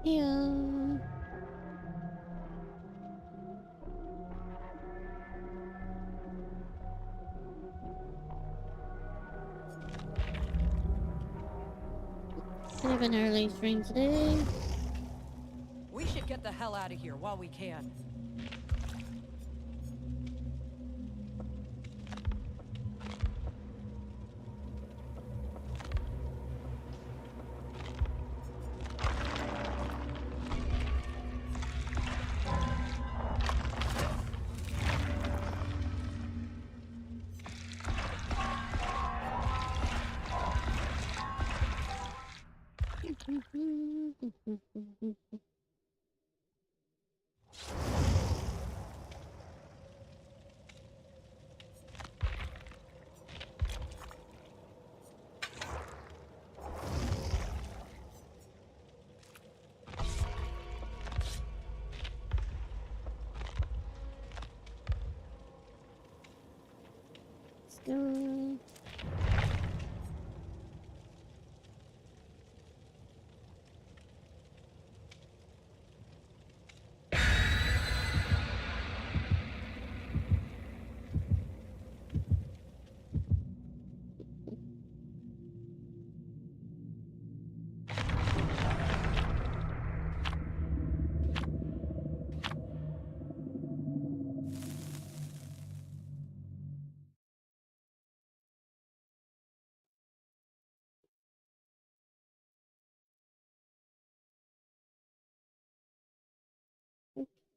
Yeah. Should have an early stream today. We should get the hell out of here while we can. Let's go.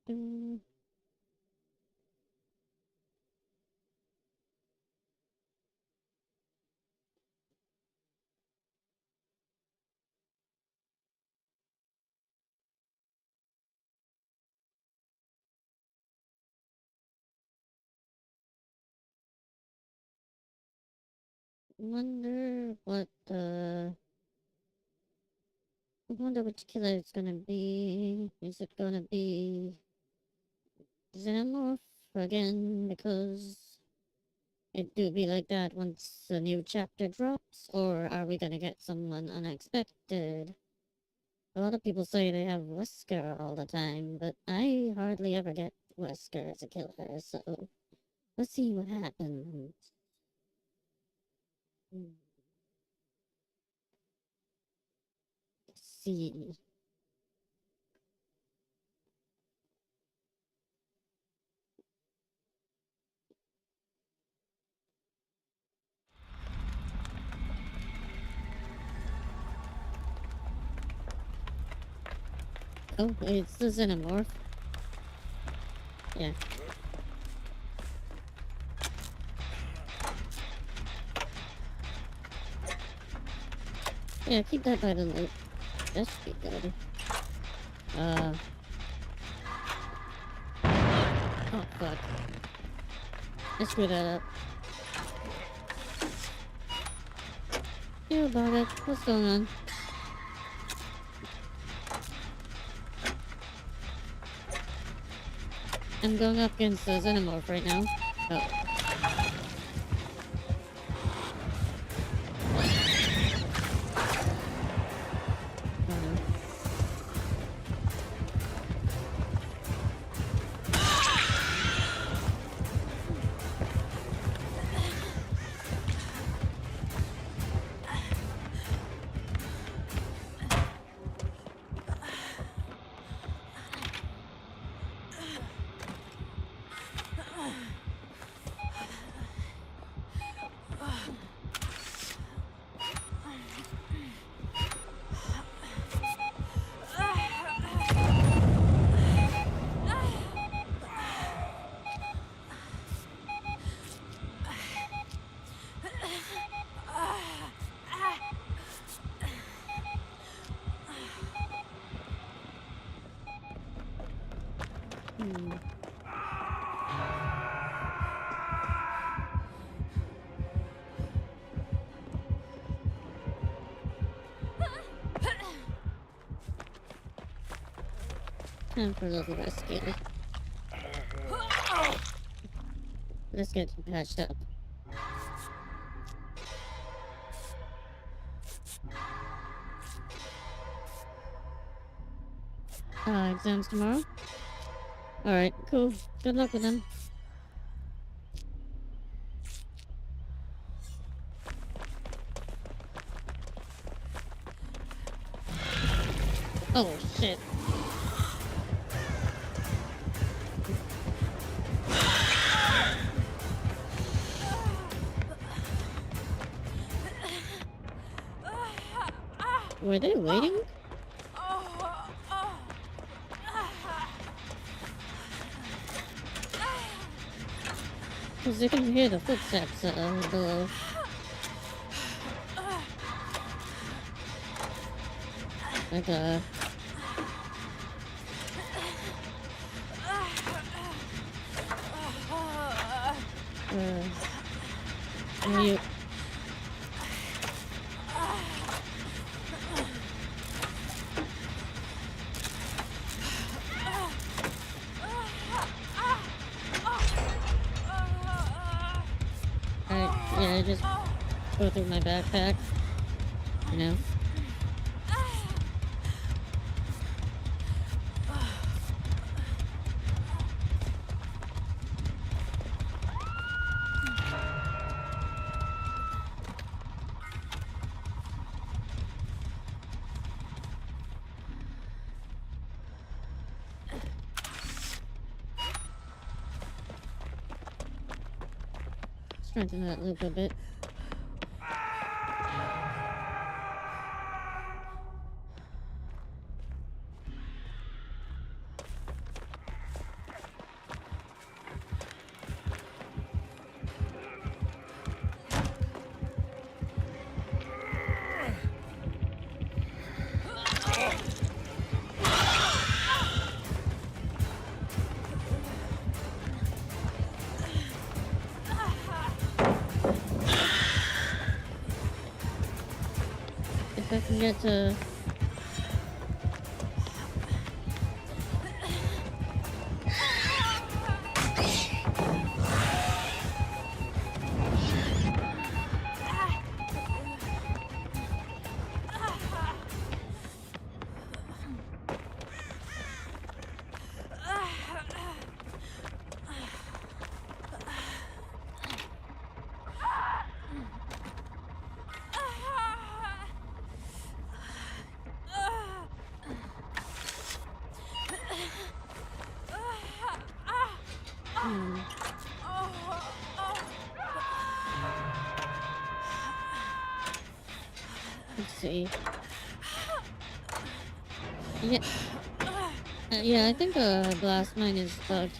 Mm. Wonder what I wonder which killer it's gonna be. Is it gonna be Xenomorph again? Because it do be like that once a new chapter drops, or are we gonna get someone unexpected? A lot of people say they have Wesker all the time, but I hardly ever get Wesker as a killer, so let's see what happens. Let's see. Oh, it's the Xenomorph. Yeah. Yeah, keep that by the loop. That should be good. Oh, fuck. I screwed that up. You about it. What's going on? I'm going up against the Xenomorph right now. Oh. Time for a little rescue. Let's get patched up. Exams tomorrow? Alright, cool. Good luck with them. Oh, shit. Were they waiting? Because you can hear the footsteps below. Like, you... Yeah, I just go through my backpack, you know? Strengthen that loop a bit. If I can get to... Let's see. Yeah. Yeah, I think the blast mine is bugged.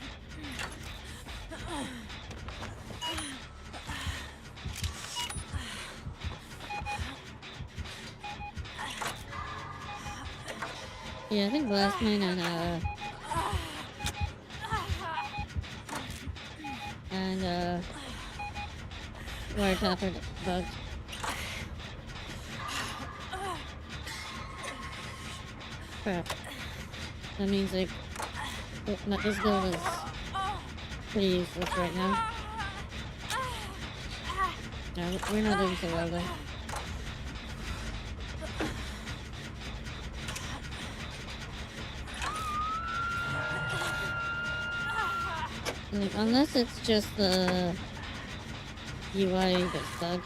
Yeah, I think blast mine and wiretap are bugged. Crap. That means like this build is pretty useless right now. No, we're not doing so well though. Like, unless it's just the UI that's bugged.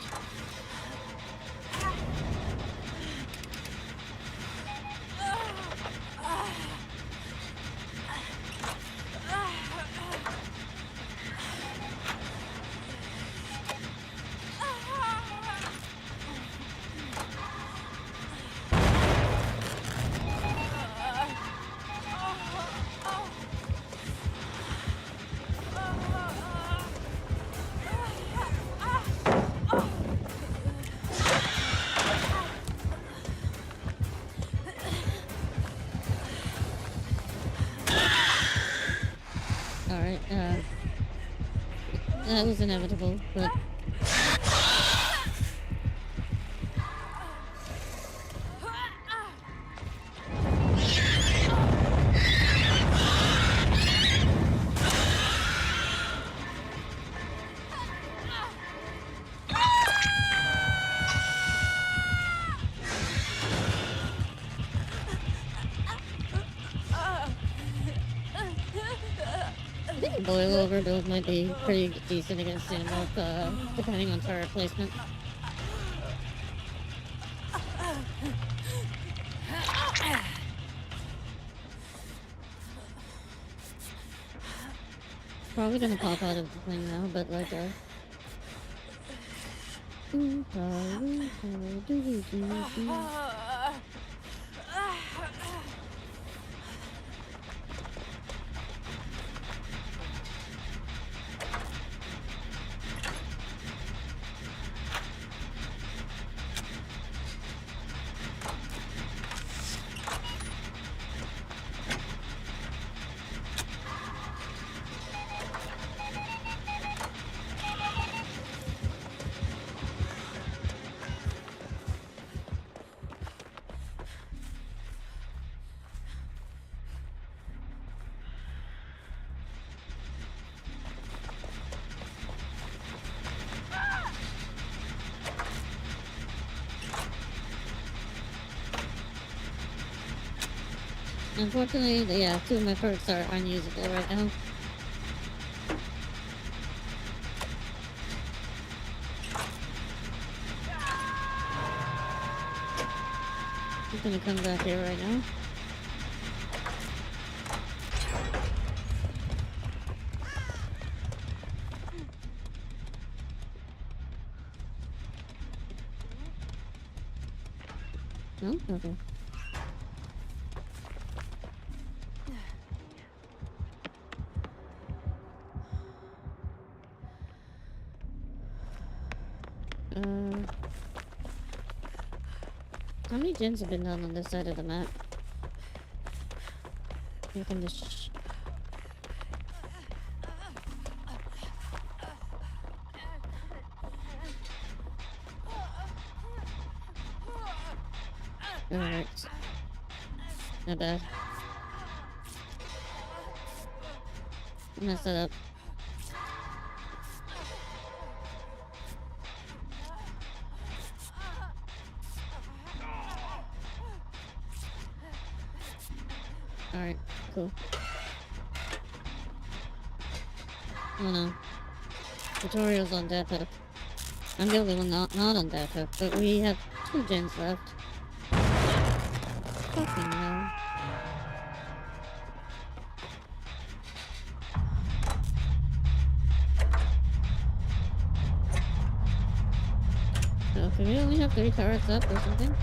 Alright, that was inevitable, but... boilover build might be pretty decent against Standoff, depending on turret placement. Probably gonna pop out of the thing now, but like unfortunately, yeah, 2 of my perks are unusable right now. I'm gonna come back here right now. No? Okay. How many gens have been done on this side of the map? You can just... Alright. Not bad. Mess it up. Alright, cool. Oh no. Tutorial's on death hook. I'm the only one not on death hook, but we have 2 gens left. Fucking hell. Okay, we only have 3 turrets up or something.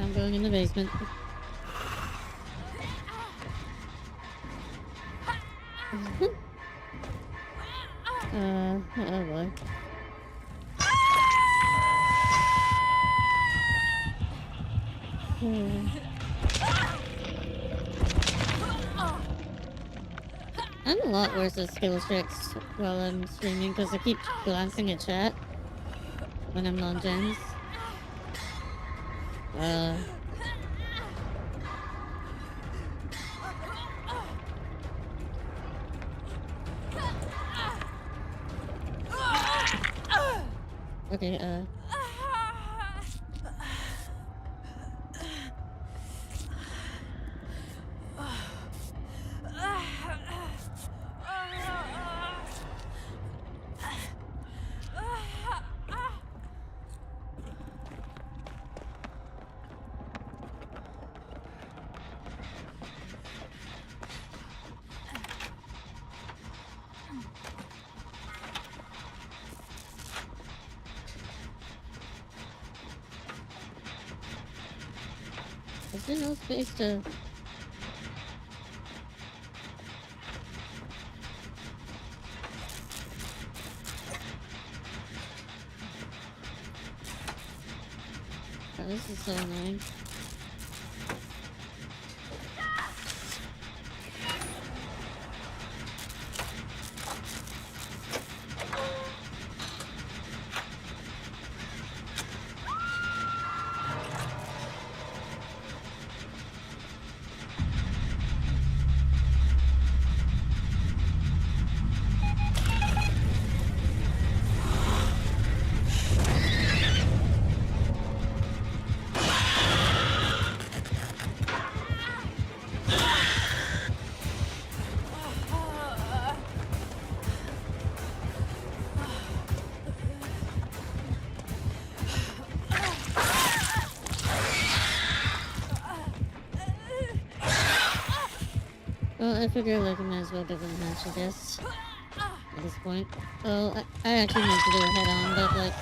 I'm going in the basement. Oh boy. I'm a lot worse at skill checks while I'm streaming because I keep glancing at chat when I'm non-gens. Okay, is there no space to... Oh, this is so annoying. Well, I figure like I might as well give him a hatch, I guess. At this point. Well, I actually meant to do a head-on, but like...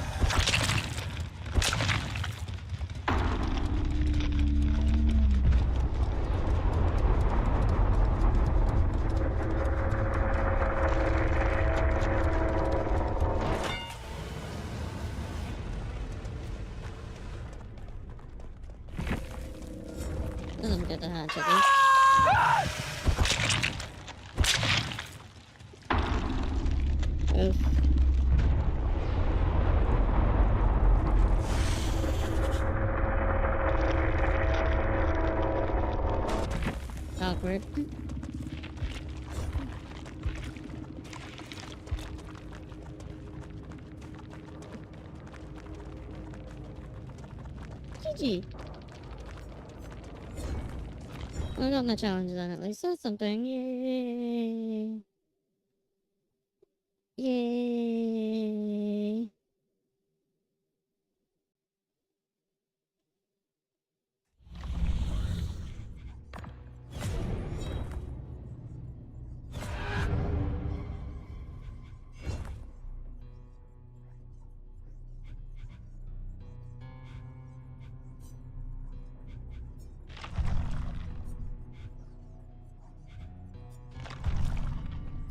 Let him get the hatch at least. Oof. Awkward. GG. I got my challenge done at least. That's something. Yay. Yay.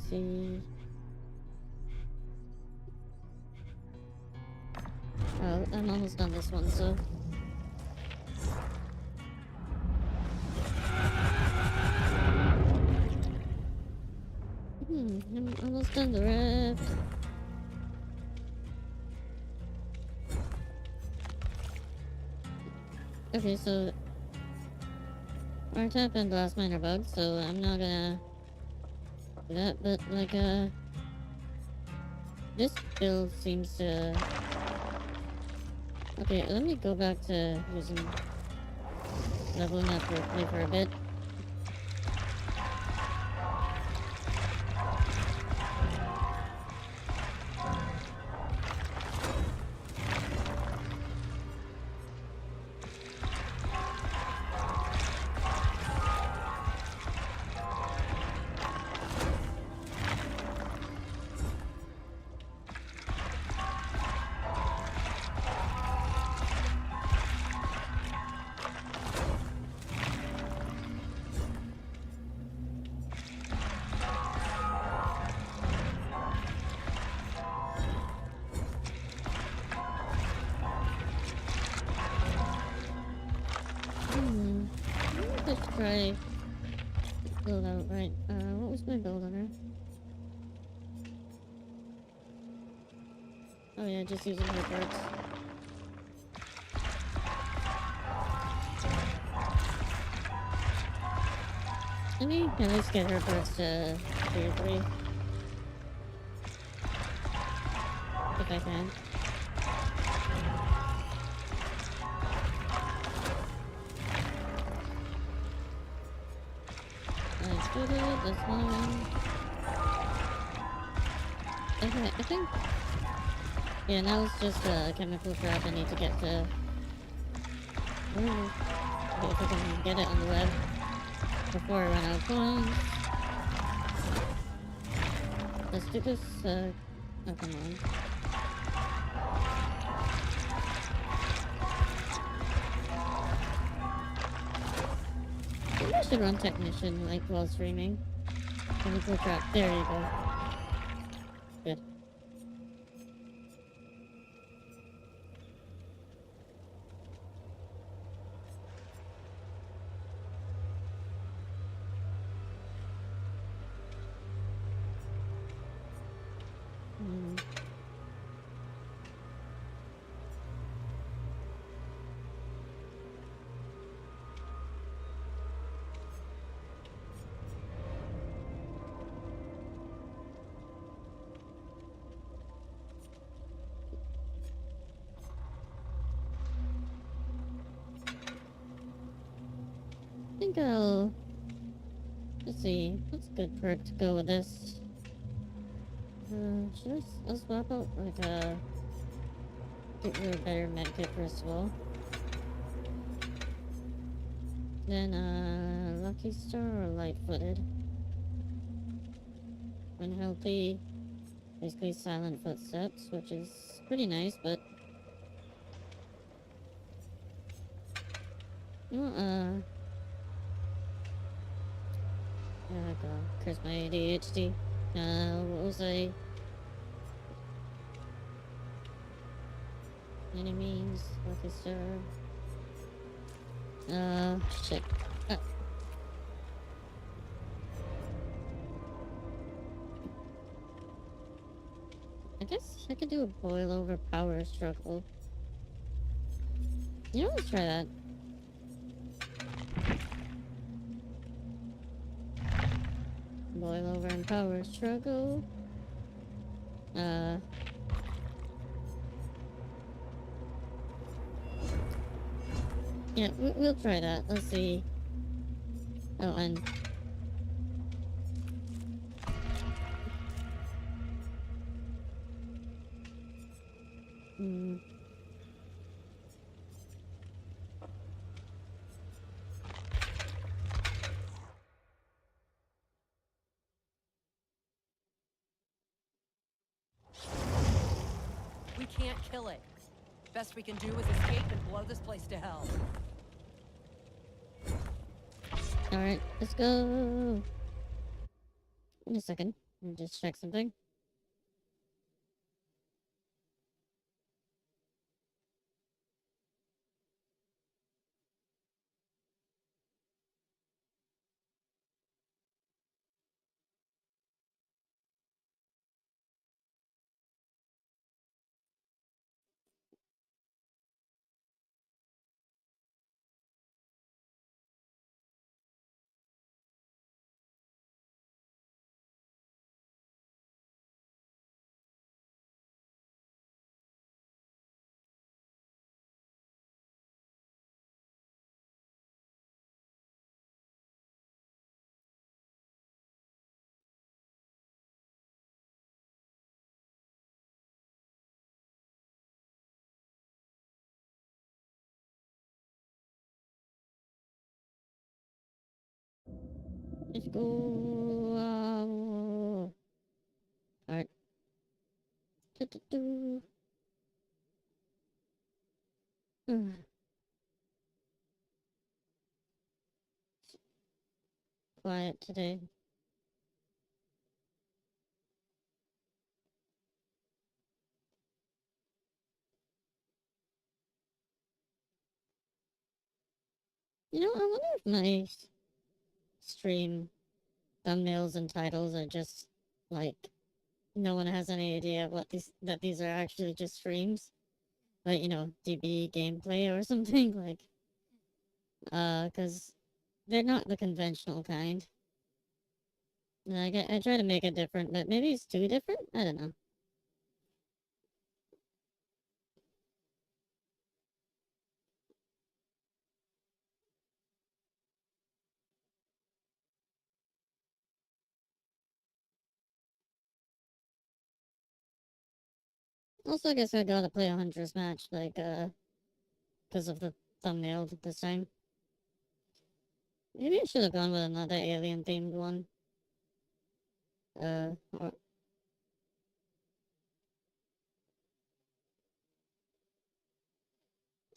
See. Oh, I'm almost done this one, so... I'm almost done the rift. Okay, so... Art happened last minor bug, so I'm not gonna... do that, but like, this build seems to... Okay, let me go back to using leveling up play for a bit. Let's try build out right. What was my build on her? Oh yeah, just using her parts. Let me at least get her parts to tier 3. If I can. Let's do it. This one. Okay, I think. Yeah, now it's just a chemical trap I need to get to. Ooh. Okay, if I can get it on the web before I run out of points. Let's do this. Oh, come on. Maybe I should run technician like while streaming. Chemical trap. There you go. Good. I think I'll... Let's see. What's a good perk to go with this? I'll swap out like a... Get you a better medkit first of all. Then Lucky Star or Light-Footed. unhealthy, basically silent footsteps, which is pretty nice, but you know, God, curse my ADHD. What was I? Enemies, officer. Shit. I guess I could do a boil over power struggle. You know, let's try that. Boil over and power struggle. Yeah, we'll try that. Let's see. Oh, and We can't kill it. Best we can do is escape and blow this place to hell. alright, let's go. In a second. Let me just check something. Let's go. Alright. Quiet today. You know, I wonder if my stream thumbnails and titles are just like no one has any idea what these are actually just streams. Like, you know, DB gameplay or something like cuz they're not the conventional kind. And I try to make it different, but maybe it's too different. I don't know. Also, I guess I gotta play a hunter's match, like, because of the thumbnail this time. Maybe I should have gone with another alien-themed one. Or...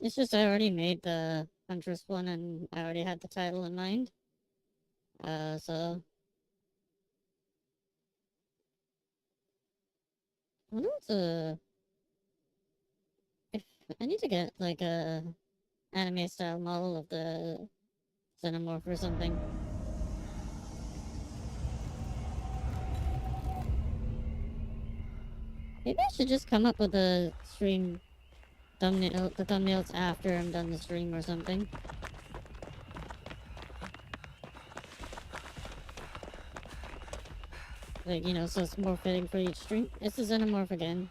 It's just I already made the huntress one, and I already had the title in mind. So... I wonder what's if I need to get, like, a anime-style model of the xenomorph or something. Maybe I should just come up with a stream thumbnail, the thumbnails after I'm done the stream or something. Like, you know, so it's more fitting for each stream. It's a xenomorph again.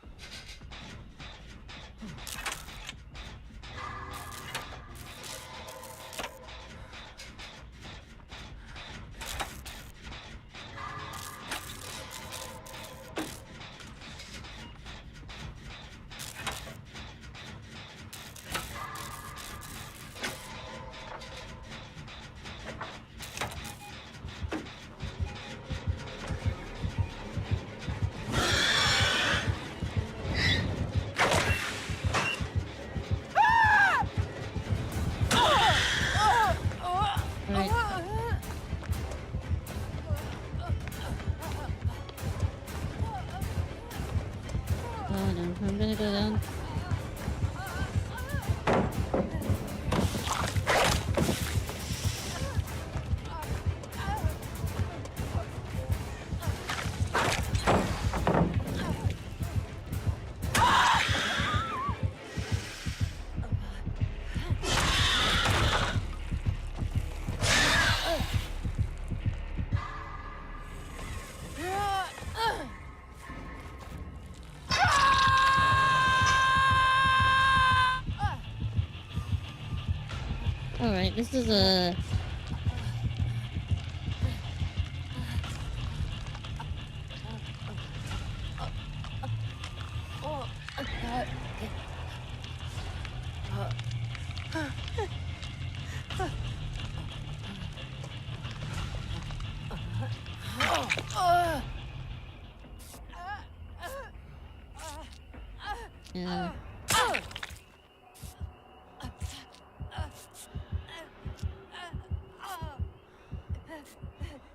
Alright. Oh no, I'm gonna go down. Alright, this is a... Yeah.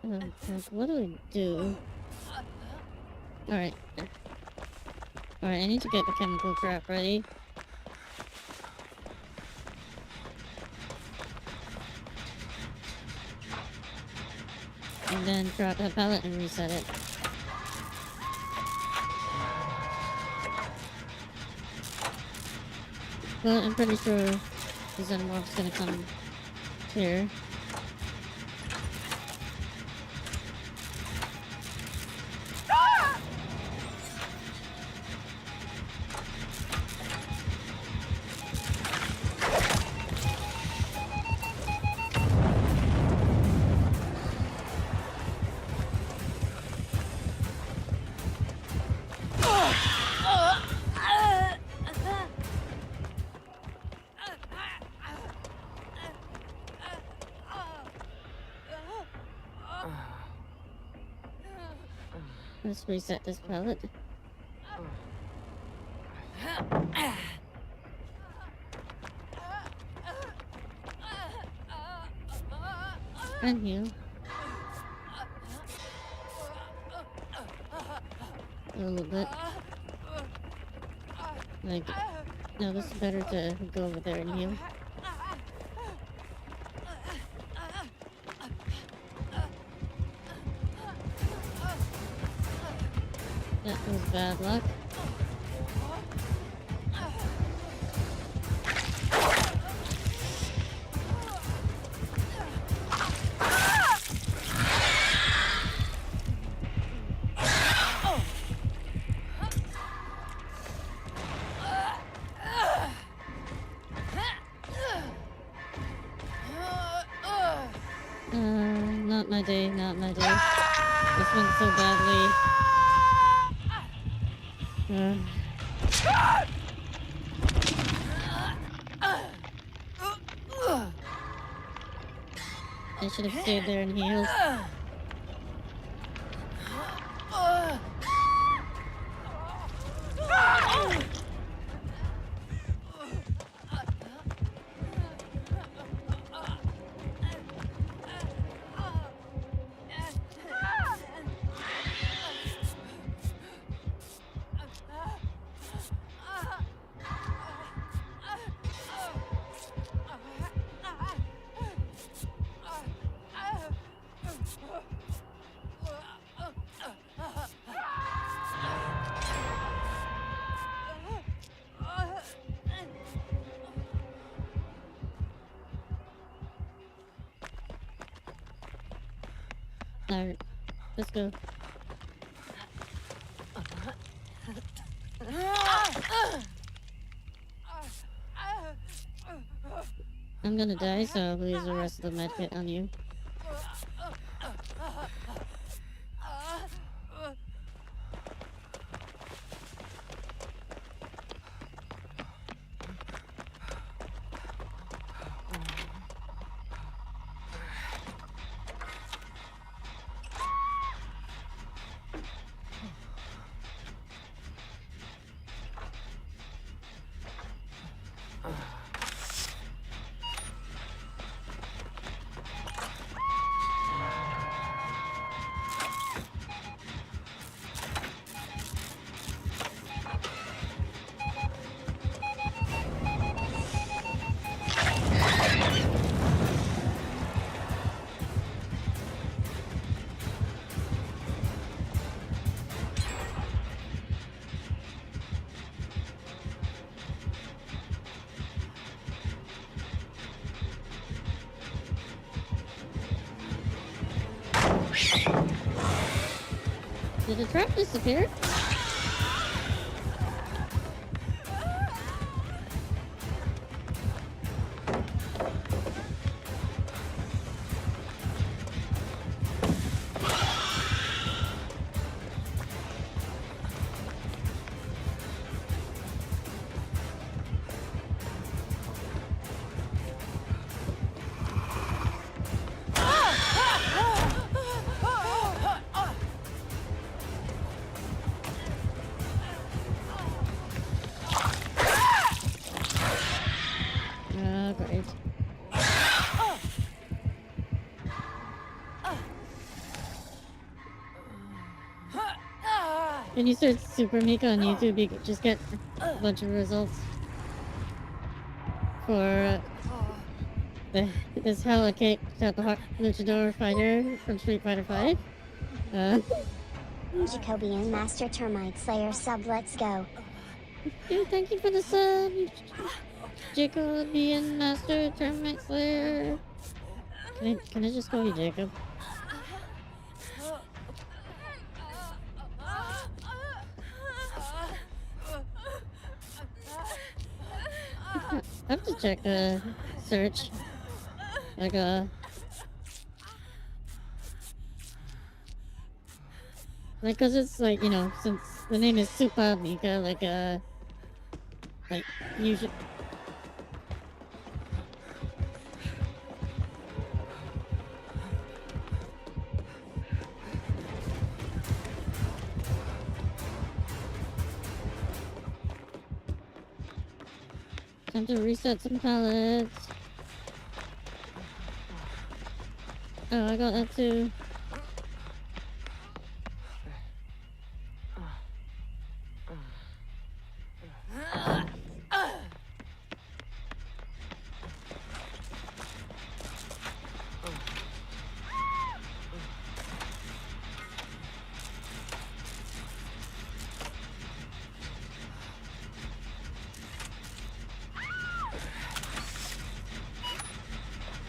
Oh, God, what do I do? Alright. Alright, I need to get the chemical trap ready. And then drop that pallet and reset it. But I'm pretty sure the xenomorph's gonna come here. Let's reset this pallet. And heal. A little bit. Like, no, this is better to go over there and heal. That was bad luck. Not my day, not my day. This went so badly. I should have stayed there and healed. Alright, let's go. I'm gonna die, so I'll use the rest of the medkit on you. Did the trap disappear? Great. When you search SupaMika on YouTube, you can just get a bunch of results for this Hella Cake Luchador fighter from Street Fighter 5. Jacobian Master Termite Slayer sub, let's go. Dude, thank you for the sub, Jacobian Master Termite Slayer. Can I just call you Jacob? I have to check the search. Like cause it's like, you know, since the name is SupaMika, like you should. Time to reset some pallets. Oh, I got that too.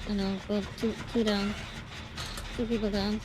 I know, go two down. 2 people down.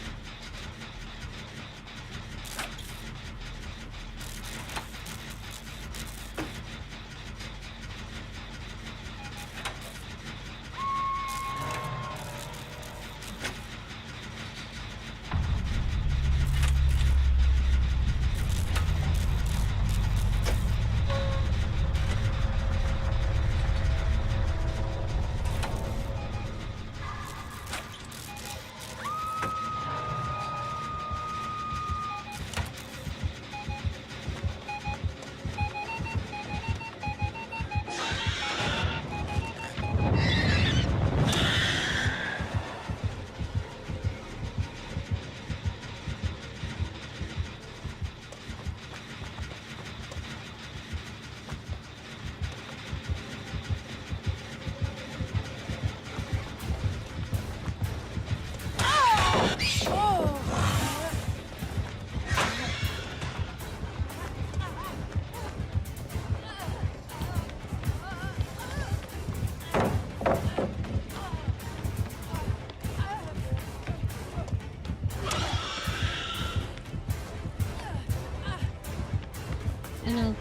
I know.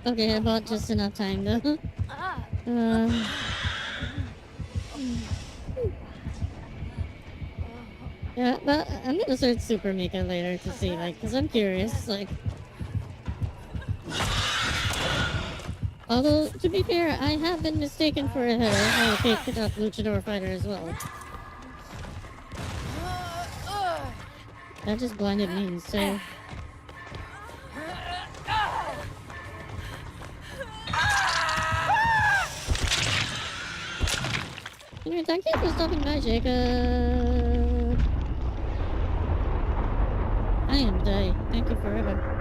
Okay, I bought just enough time though. Yeah, but I'm gonna search SupaMika later to see, like, cause I'm curious, like. Although, to be fair, I have been mistaken for a fake luchador fighter as well. That just blinded me, so. Anyway, thank you for stopping by, Jacob. I am Day. Thank you forever.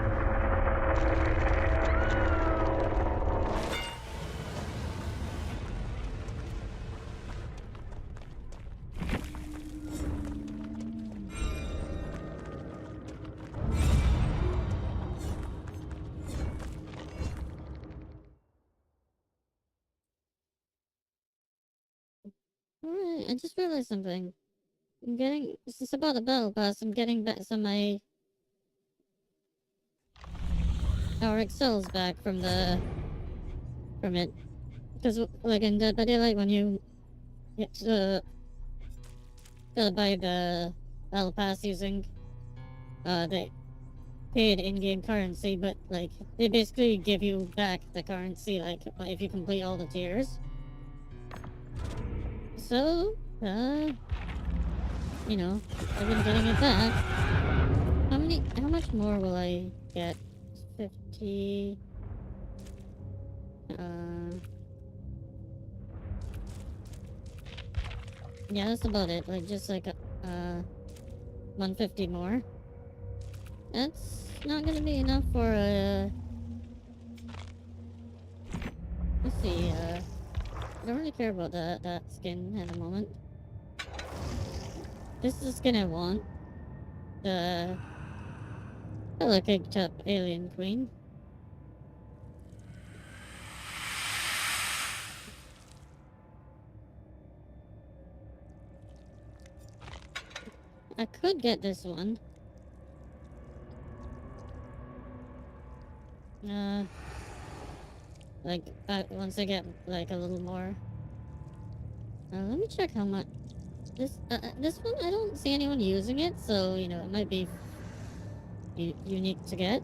I just realized something. I'm getting... This is about the battle pass. I'm getting back some of my... Our excels back from the... From it. Because, like, in Dead by Daylight, when you... Get to... Gotta buy the battle pass using... the paid in-game currency, but, like, they basically give you back the currency, like, if you complete all the tiers. So, you know, I've been getting it back. How much more will I get? 50... Yeah, that's about it, like, just like, 150 more. That's not gonna be enough for, let's see, I don't really care about that skin at the moment. This is the skin I want. The color caked up alien queen. I could get this one. Like, once I get, like, a little more. Let me check how much. This one, I don't see anyone using it, so, you know, it might be unique to get.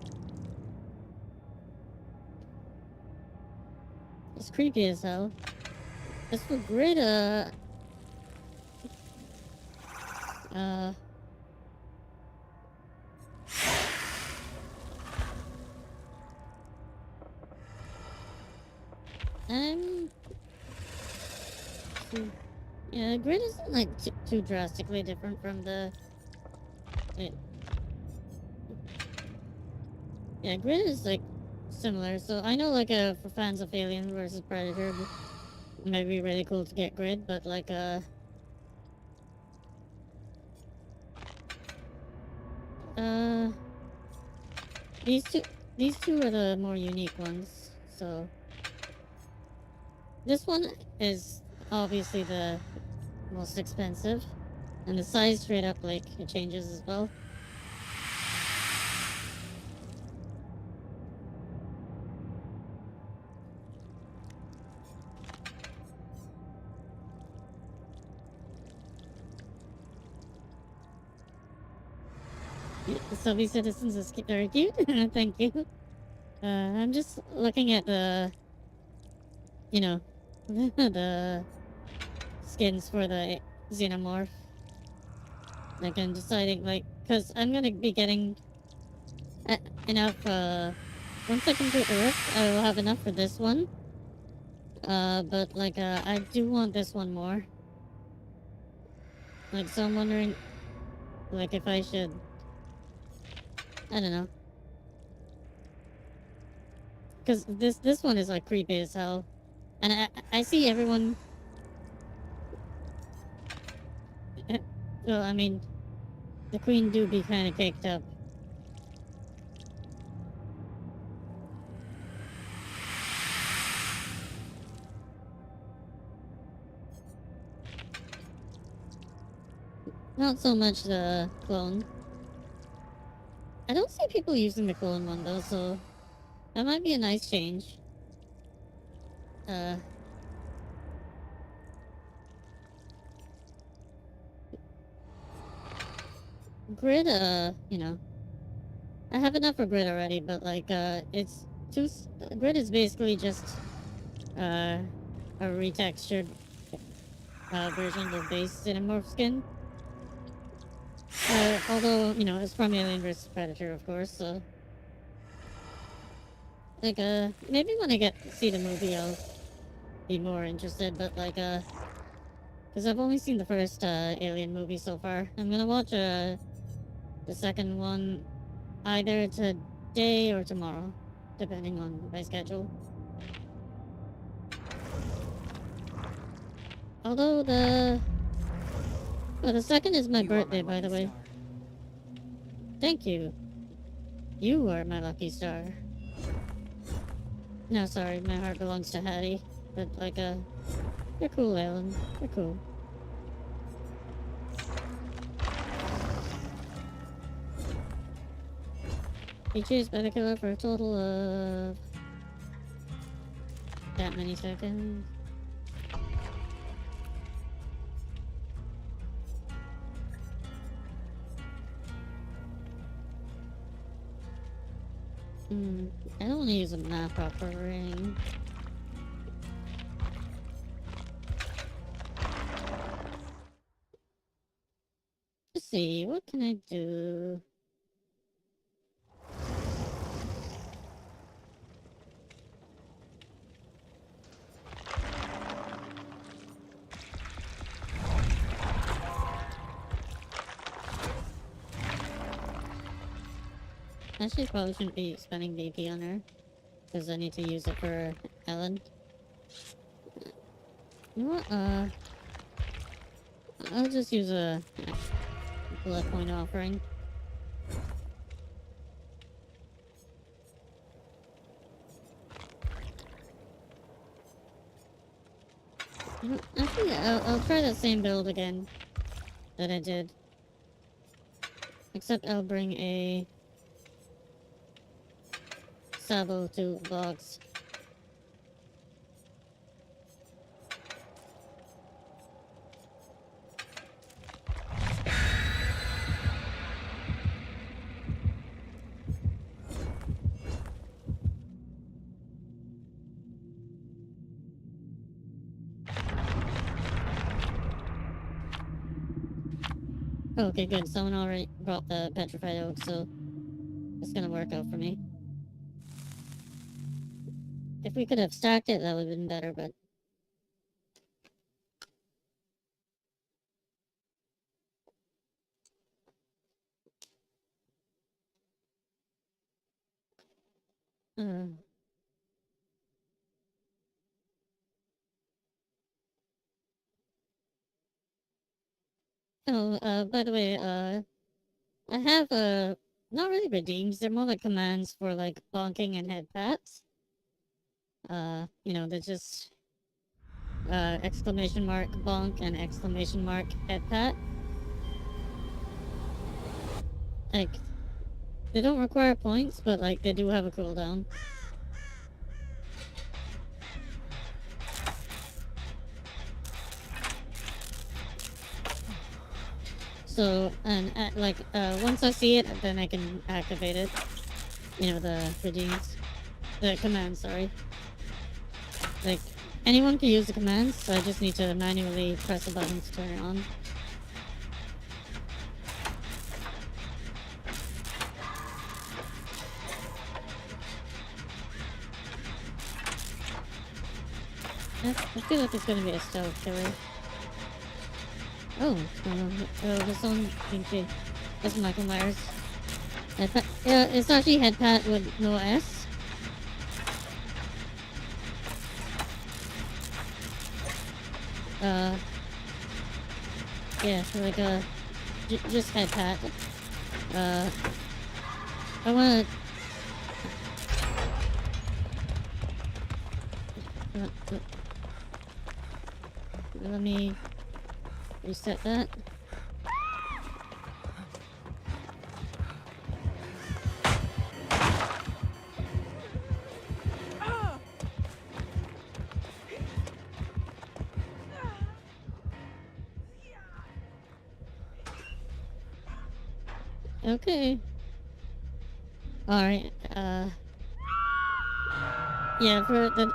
It's creepy as hell. It's for great, yeah, grid isn't like too drastically different from the. Yeah, grid is like similar. So I know, like, for fans of Alien versus Predator, it might be really cool to get grid, but like these two are the more unique ones. So this one is obviously the most expensive, and the size straight up, like, it changes as well. Soviet citizens is very cute. Thank you. I'm just looking at the, you know, the skins for the xenomorph. Like, I'm deciding, like, because I'm gonna be getting enough, once I complete the rift, I will have enough for this one. But, like, I do want this one more. Like, so I'm wondering, like, if I should, I don't know. Because this one is, like, creepy as hell. And I see everyone... Well, I mean, the queen do be kind of caked up. Not so much the clone. I don't see people using the clone one, though, so... That might be a nice change. Grid, you know... I have enough for grid already, but, like, it's too... Grid is basically just, a retextured, version of the base Xenomorph skin. Although, you know, it's from Alien vs. Predator, of course, so... Like, maybe when I see the movie, I'll be more interested, but, like, because I've only seen the first, Alien movie so far. I'm gonna watch, the second one either today or tomorrow, depending on my schedule. Although well, the second is my birthday, by the way. Thank you. You are my lucky star. No, sorry, my heart belongs to Hattie. But, like, you're cool, Alan. You're cool. Be chased by the killer for a total of that many seconds. I don't want to use a map offering. Let's see, what can I do? Actually, probably shouldn't be spending VP on her, because I need to use it for Ellen. You know what, I'll just use a blood point offering. Actually, I'll try that same build again that I did. Except I'll bring a Sabo to box. Okay, good. Someone already brought the petrified oak, so it's gonna work out for me. If we could have stacked it, that would have been better, but... by the way, I have, not really redeems, they're more like commands for, like, bonking and head pats. You know, they're just, exclamation mark bonk and exclamation mark head pat. Like, they don't require points, but, like, they do have a cooldown. So, and like, once I see it, then I can activate it. You know, the redeems. The command, sorry. Like, anyone can use the commands, so I just need to manually press a button to turn it on. I feel like it's gonna be a stealth killer. Oh, this one, thank that's Michael Myers. It's actually head pat with no S. Yeah, like just head pat. I wanna. Let me reset that. Okay. Alright, yeah,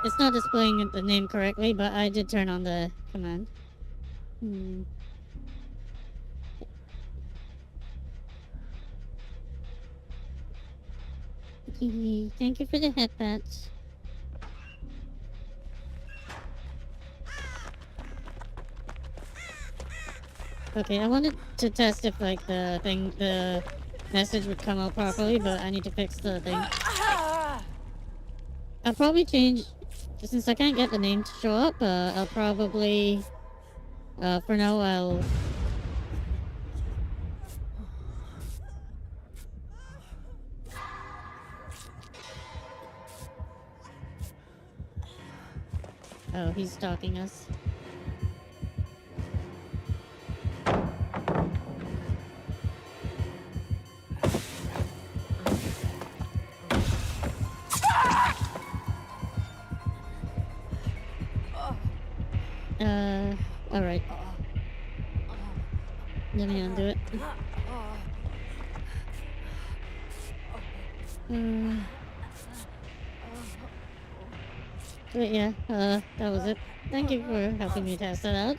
it's not displaying the name correctly, but I did turn on the command. Thank you for the head pats. Okay, I wanted to test if, like, the message would come out properly, but I need to fix the thing. I'll probably change, since I can't get the name to show up, I'll probably, for now, I'll... Oh, he's stalking us. let me undo it. But yeah, that was it. Thank you for helping me test that out.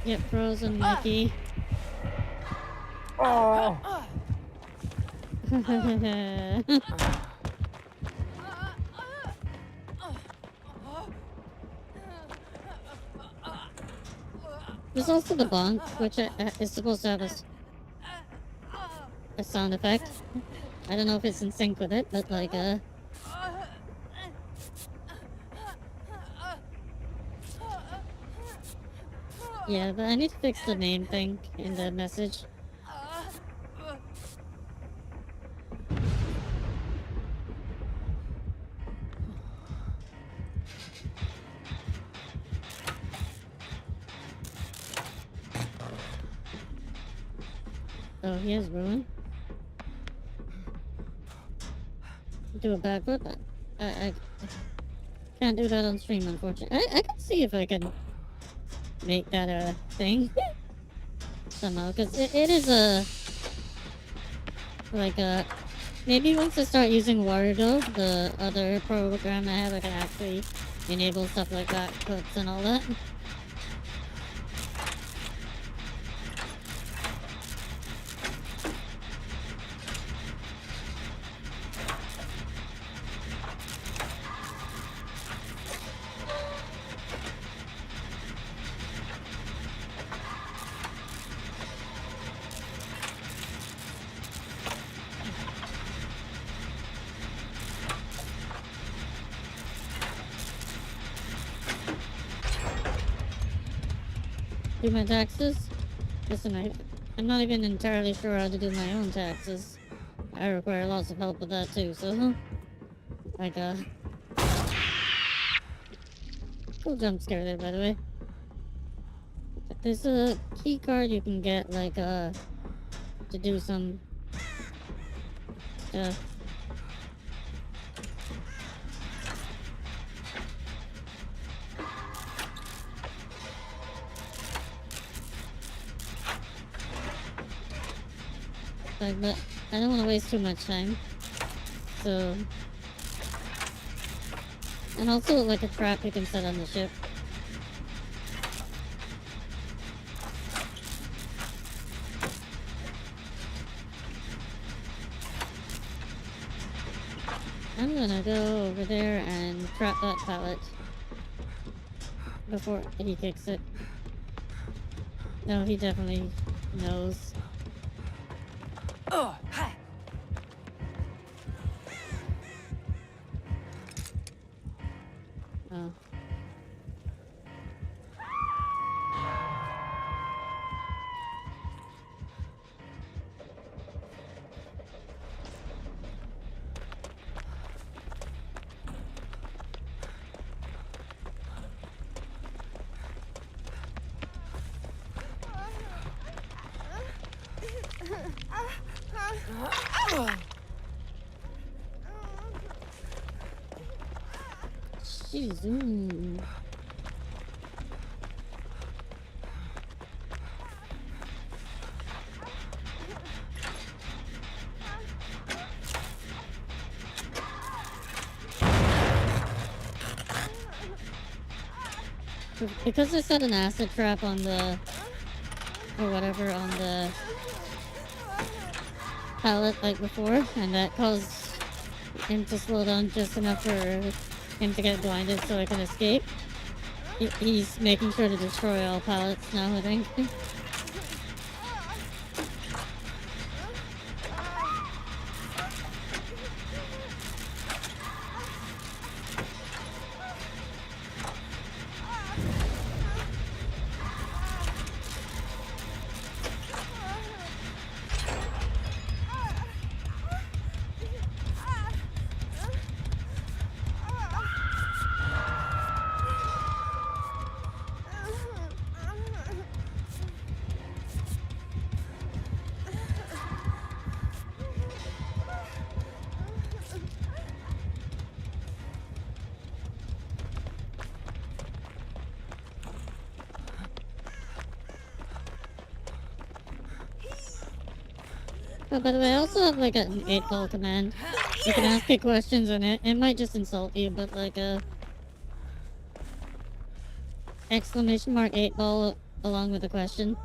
Get frozen, Mickey. Oh. There's also the bonk, which is supposed to have a sound effect. I don't know if it's in sync with it, but like, yeah, but I need to fix the name thing in the message. Oh, here's ruin. Do a backflip. I can't do that on stream, unfortunately. I can see if I can make that a thing somehow, because it is a like a maybe once I start using Wardo, the other program I have, I can actually enable stuff like that, clips and all that. Do my taxes? Listen, I'm not even entirely sure how to do my own taxes. I require lots of help with that too, so... Like, cool jump scare there, by the way. There's a key card you can get, like, to do some stuff. Like, but I don't want to waste too much time. So... And also, like, a trap you can set on the ship. I'm gonna go over there and trap that pallet before he kicks it. No, he definitely knows. Oh, hi. Oh. Jeez, Because I set an acid trap on the... or whatever on the pallet like before, and that caused him to slow down just enough for him to get blinded so I can escape. He's making sure to destroy all pallets now, I think. Oh, by the way, I also have like an 8-ball command. You can ask it questions and it might just insult you, but like a exclamation mark 8-ball along with a question.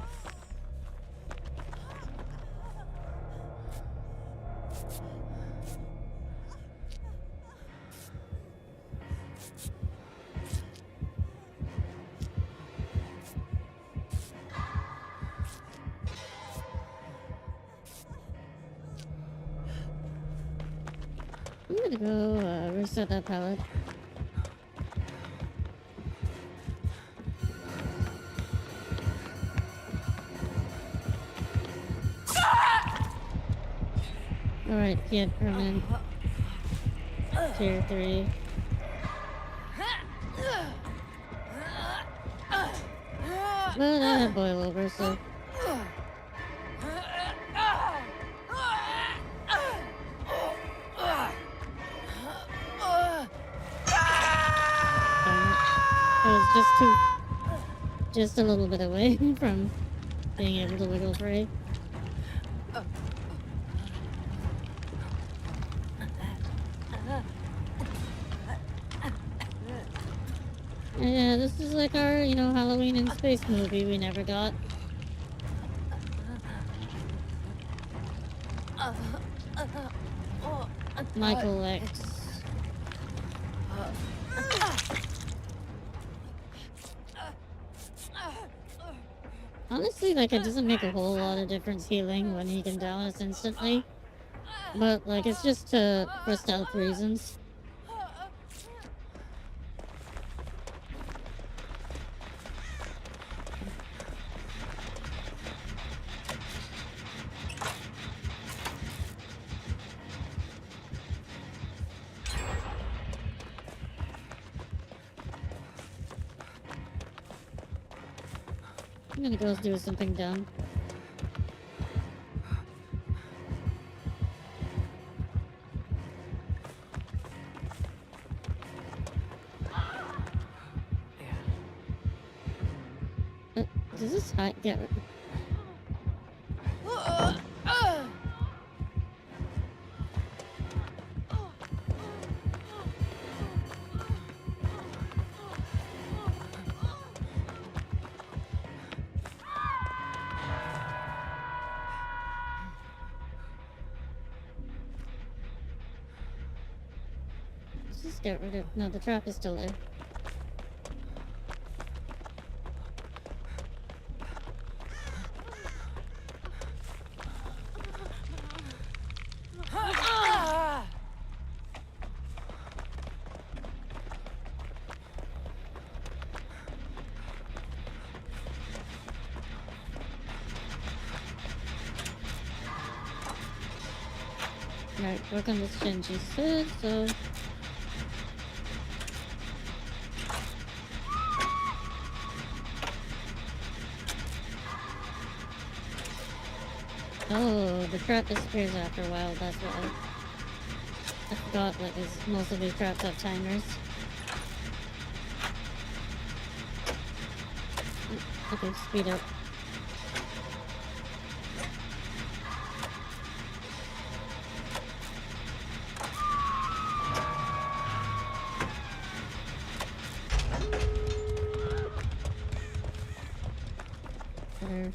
I'm gonna go reset that pallet. Alright, get permanent. Tier 3. But I have boil over, so. I was just a little bit away from being able to wiggle free. Yeah, this is like our, Halloween in space movie we never got. Michael X. Honestly, like, it doesn't make a whole lot of difference healing when he can down us instantly. But, like, it's just for stealth reasons. I'm gonna go do something dumb. Does this get... Let's just get rid of... No, the trap is still there. Right, work on this Shinji said, so... Oh, the trap disappears after a while, that's why. I forgot, like, most of these traps have timers. Okay, speed up. There.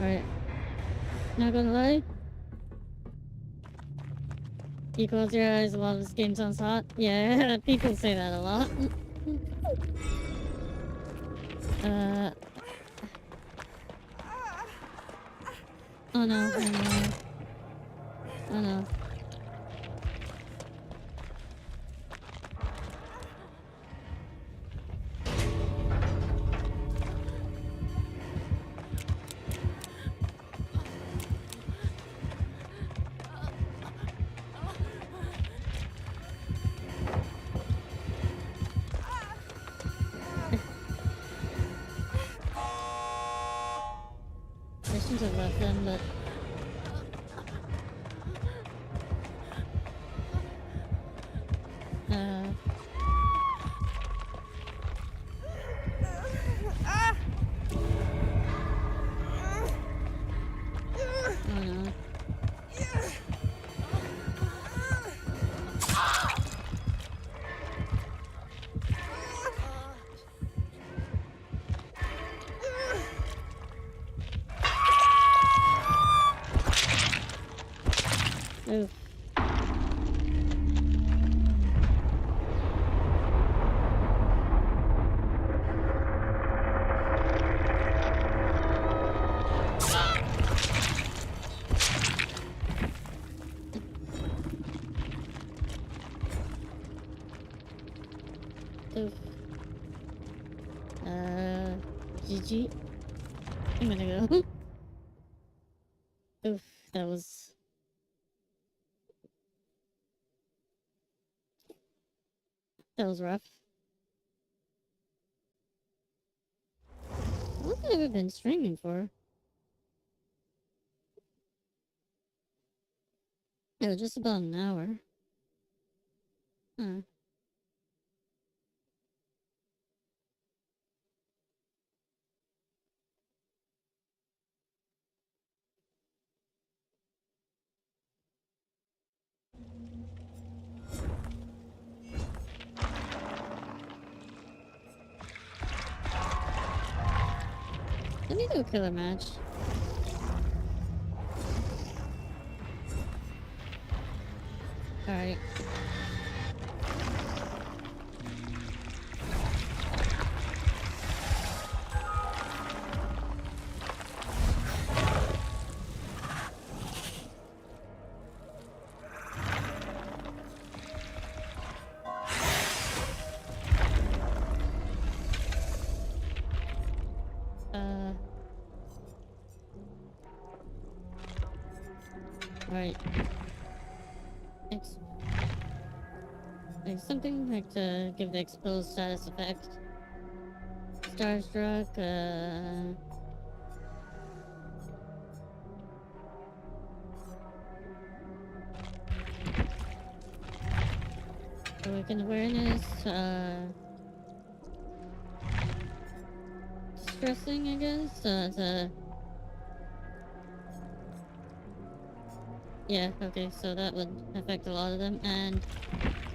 Alright. Not gonna lie. You close your eyes, a lot of this game sounds hot. Yeah, people say that a lot. Oh no, oh no. Oh no. left them, but oh no. Oof. Oof. GG. I'm gonna go. Oof, that was rough. How long have I been streaming for? Oh, just about an hour. Huh. Let me do a killer match. Alright. Alright. Like something like to give the exposed status effect. Starstruck, awakened awareness, distressing, I guess. Yeah, okay, so that would affect a lot of them, and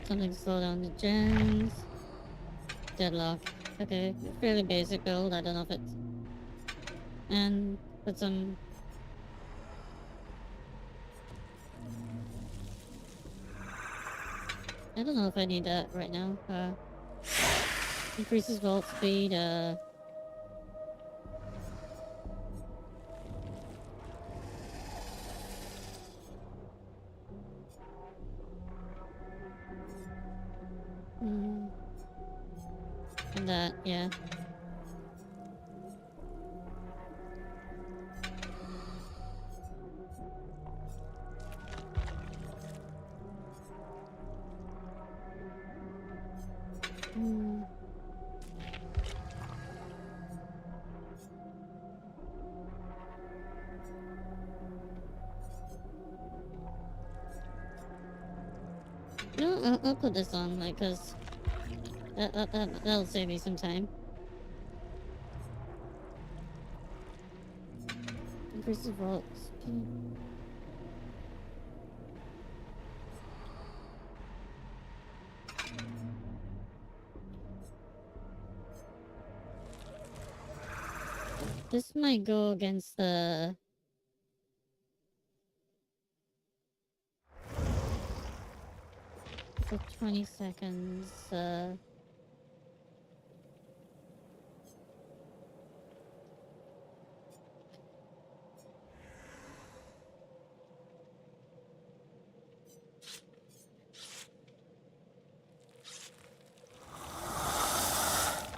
something to slow down the gens. Deadlock. Okay, fairly basic build, I don't know if it's... And put some... I don't know if I need that right now. Increases vault speed, and that, yeah. You know, I'll put this on, like, cause that'll save me some time. Increase the vault speed. This might go against the... For 20 seconds, you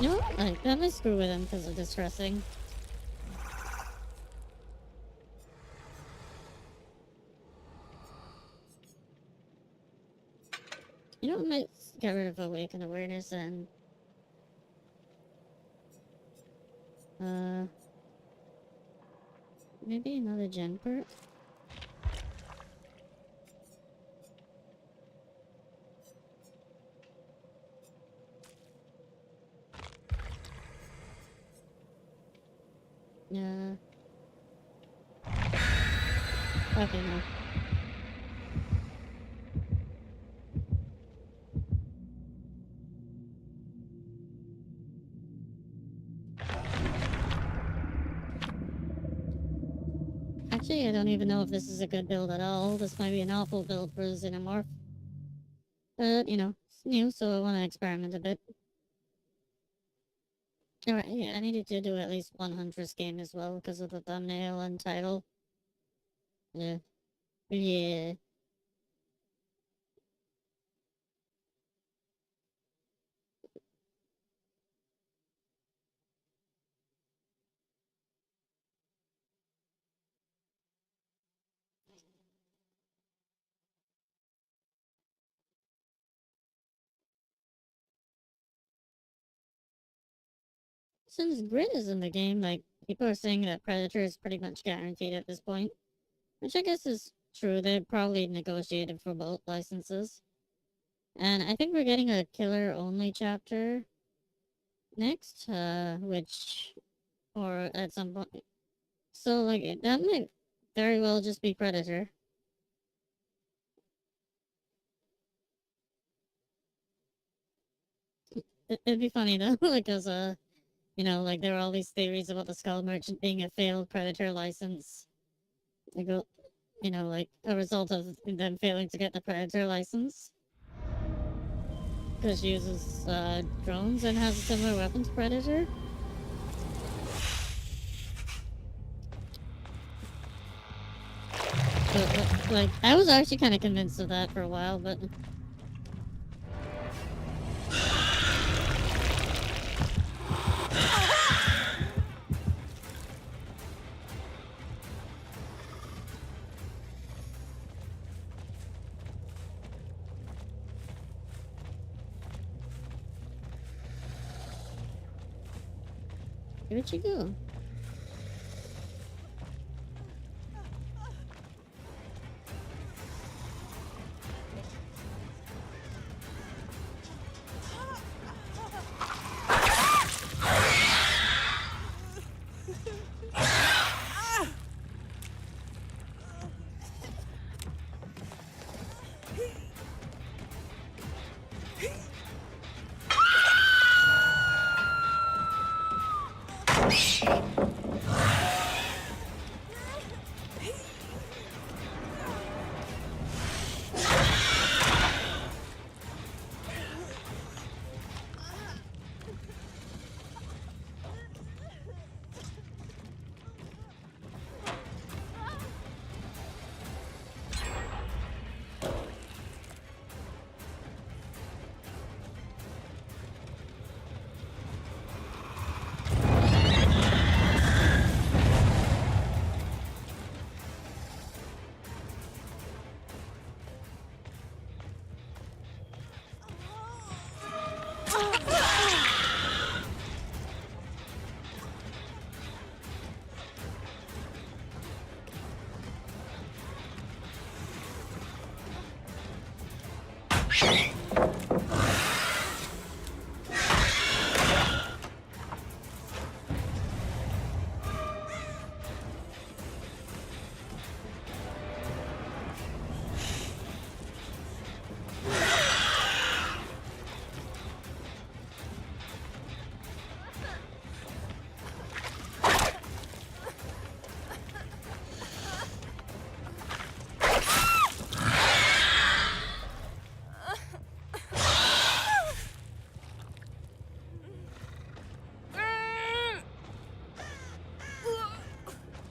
know what? Like, that might screw with him because of distressing. You know, I might get rid of awakened awareness and... Maybe another gen perk? Yeah. Okay, no. Actually, I don't even know if this is a good build at all. This might be an awful build for Xenomorph. But, you know, it's new, so I want to experiment a bit. Alright, yeah, I needed to do at least one Huntress game as well because of the thumbnail and title. Yeah. Yeah. Since Grid is in the game, like, people are saying that Predator is pretty much guaranteed at this point. Which I guess is true. They probably negotiated for both licenses. And I think we're getting a killer-only chapter next, or at some point. So, like, that might very well just be Predator. It'd be funny though, because, you know, like, there are all these theories about the Skull Merchant being a failed Predator license. Like, you know, like, a result of them failing to get the Predator license. Because she uses, drones and has a similar weapon to Predator. But, like, I was actually kind of convinced of that for a while, but... Where'd she go?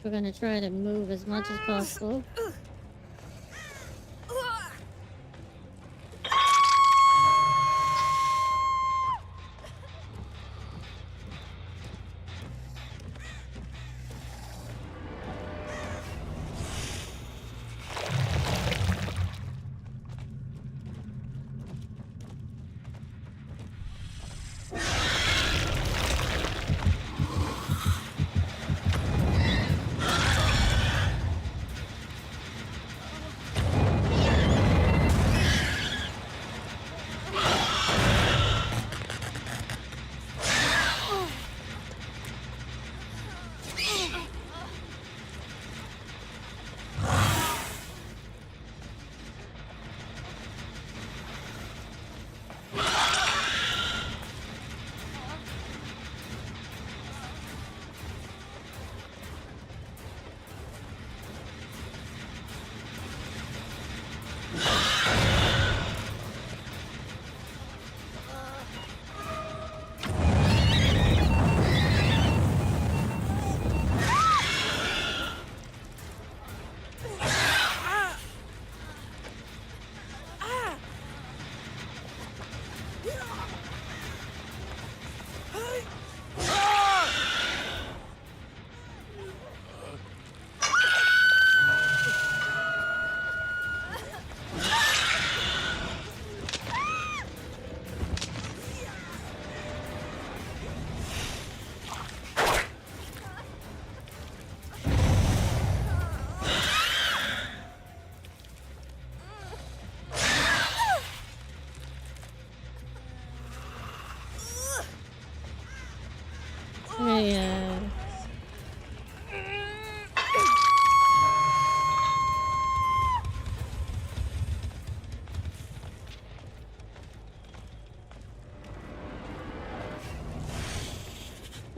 We're gonna try to move as much as possible.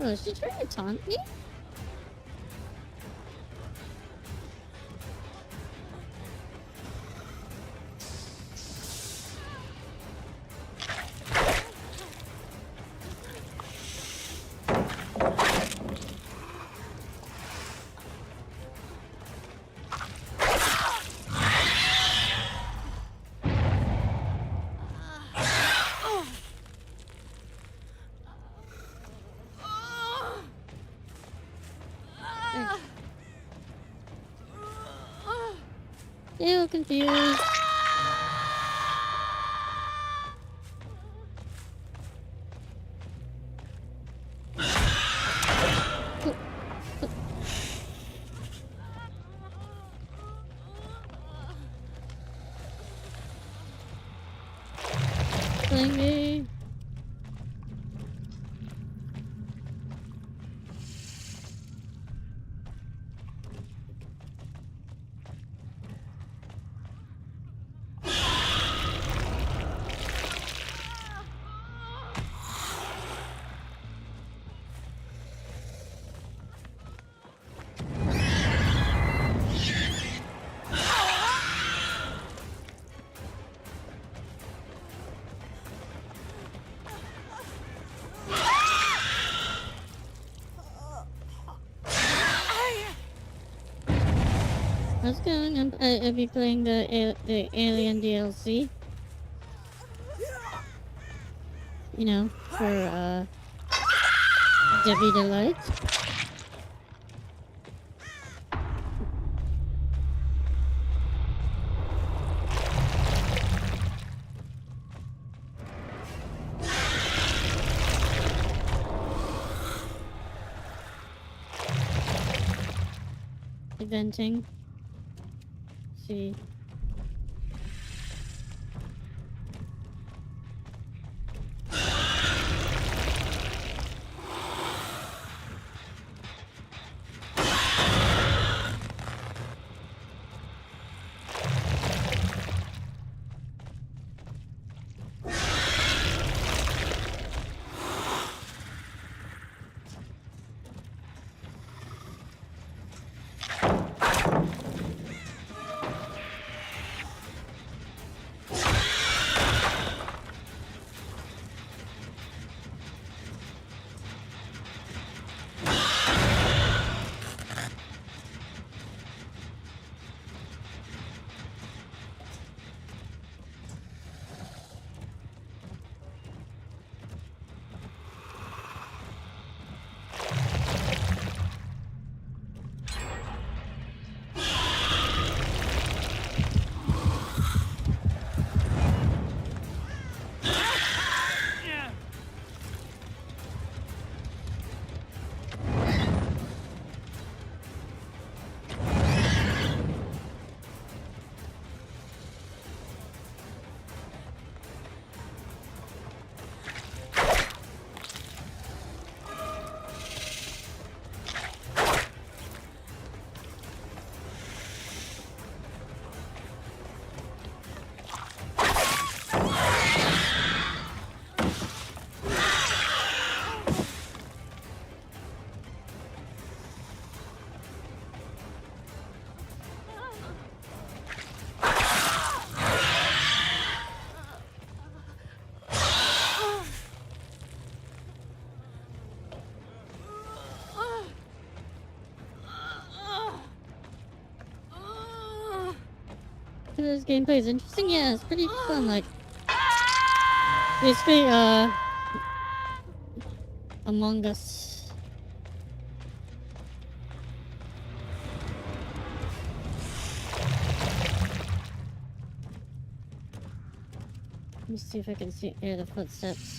Oh, is she trying to taunt me? Ew, confused. Playing me. How's it going? I'll be playing the Alien DLC. You know, for Debbie Delight. Eventing. See. This gameplay is interesting. Yeah, it's pretty fun. Like, basically, Among Us. Let me see if I can hear the footsteps.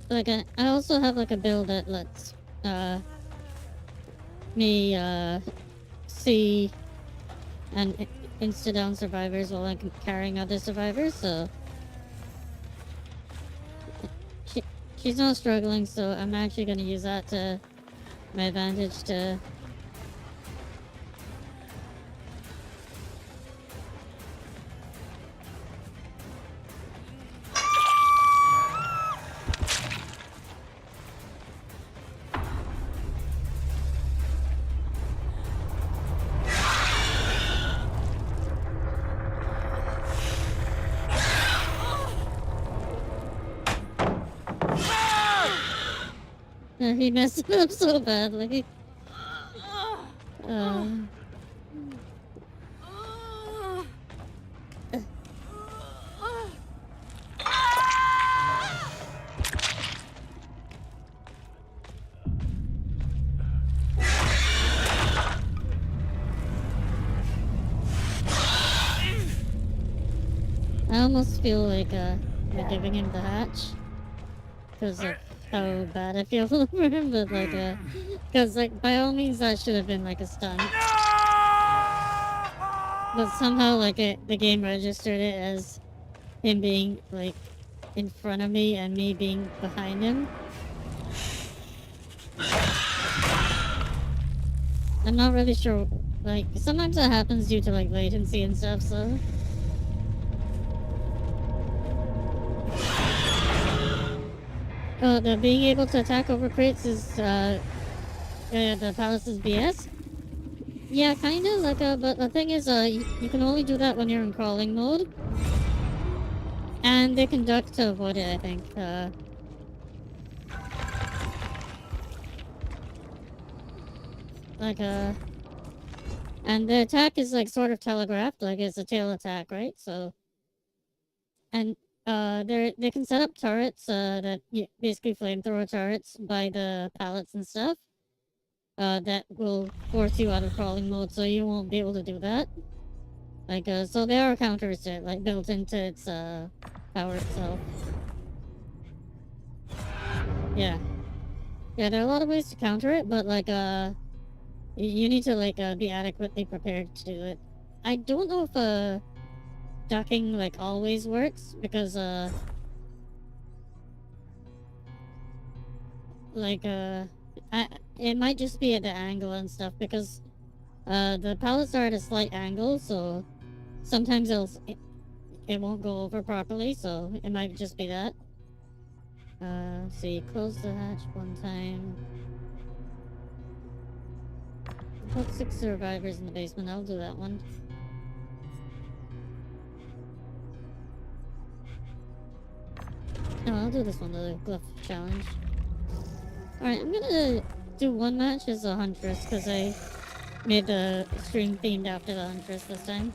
Like I also have like a build that lets me see and insta down survivors while I'm carrying other survivors, so she's not struggling, so I'm actually gonna use that to my advantage to he messed it up so badly. I almost feel like we're giving him the hatch because of how bad I feel for him, but like because like by all means that should have been like a stun, but somehow like the game registered it as him being like in front of me and me being behind him. I'm not really sure, like sometimes that happens due to like latency and stuff, so the being able to attack over crates is the palace's BS. Yeah, kinda like but the thing is you can only do that when you're in crawling mode. And they can duck to avoid it, I think. Like and the attack is like sort of telegraphed, like it's a tail attack, right? So and they can set up turrets that basically flamethrower turrets by the pallets and stuff. That will force you out of crawling mode, so you won't be able to do that. Like so there are counters to it, like built into its power itself. Yeah. Yeah, there are a lot of ways to counter it, but like you need to like be adequately prepared to do it. I don't know if ducking like always works because like it might just be at the angle and stuff because the pallets are at a slight angle, so sometimes it won't go over properly, so it might just be that. See, close the hatch one time. Put 6 survivors in the basement. I'll do that one. No, I'll do this one, the glyph challenge. Alright, I'm gonna do one match as a huntress because I made the stream themed after the huntress this time.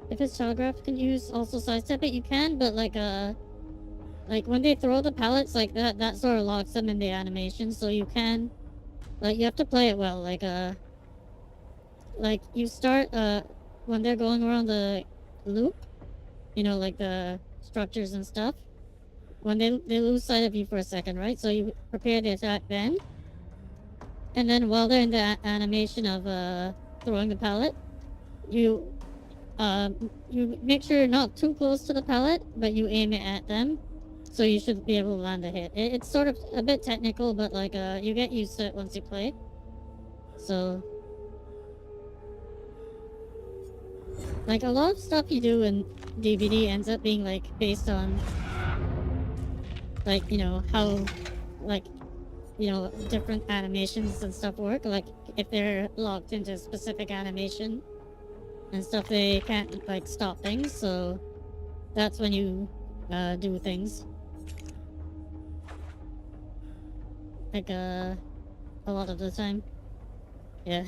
If it's telegraphed, can you also sidestep it? You can, but like when they throw the pallets like that sort of locks them in the animation, so you can, like, you have to play it well. Like you start when they're going around the loop, you know, like the structures and stuff. When they lose sight of you for a second, right? So you prepare the attack then, and then while they're in the animation of throwing the pallet, you you make sure you're not too close to the pallet, but you aim it at them. So you should be able to land a hit. It's sort of a bit technical, but like you get used to it once you play. So like a lot of stuff you do in DVD ends up being like based on like, you know, how like, you know, different animations and stuff work. Like if they're locked into a specific animation and stuff, they can't like stop things. So that's when you do things. Like a lot of the time. Yeah.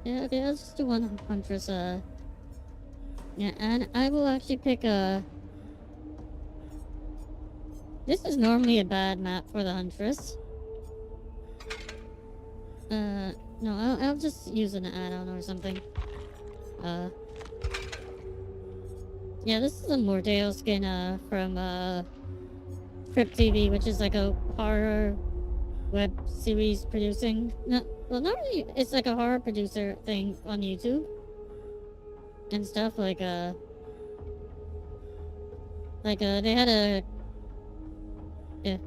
Yeah, okay, I'll just do one huntress, yeah, and I will actually pick this is normally a bad map for the huntress. No, I'll just use an add-on or something. Yeah, this is a Mordeo skin, from, Crypt TV, which is like a horror web series producing. No, well, not really. It's like a horror producer thing on YouTube and stuff. They had a yeah.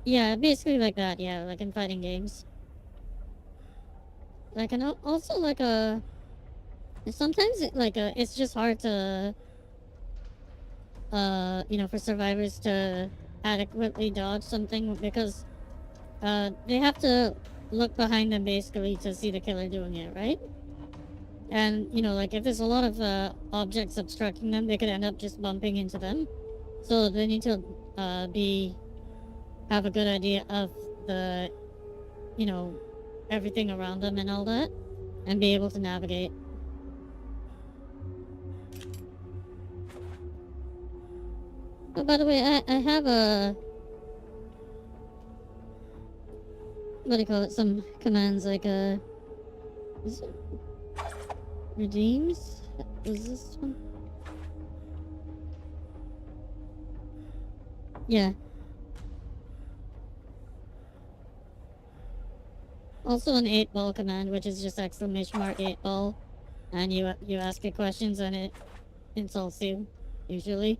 Yeah, basically like that. Yeah, like in fighting games. Like and also like sometimes it's just hard to for survivors to adequately dodge something because they have to look behind them basically to see the killer doing it, right? And, like if there's a lot of objects obstructing them, they could end up just bumping into them. So they need to have a good idea of the, you know, everything around them and all that, and be able to navigate. Oh, by the way, I have what do you call it? Some commands like, is it redeems? Was this one? Yeah. Also an 8-ball command, which is just exclamation mark 8-ball. And you ask it questions and it insults you, usually.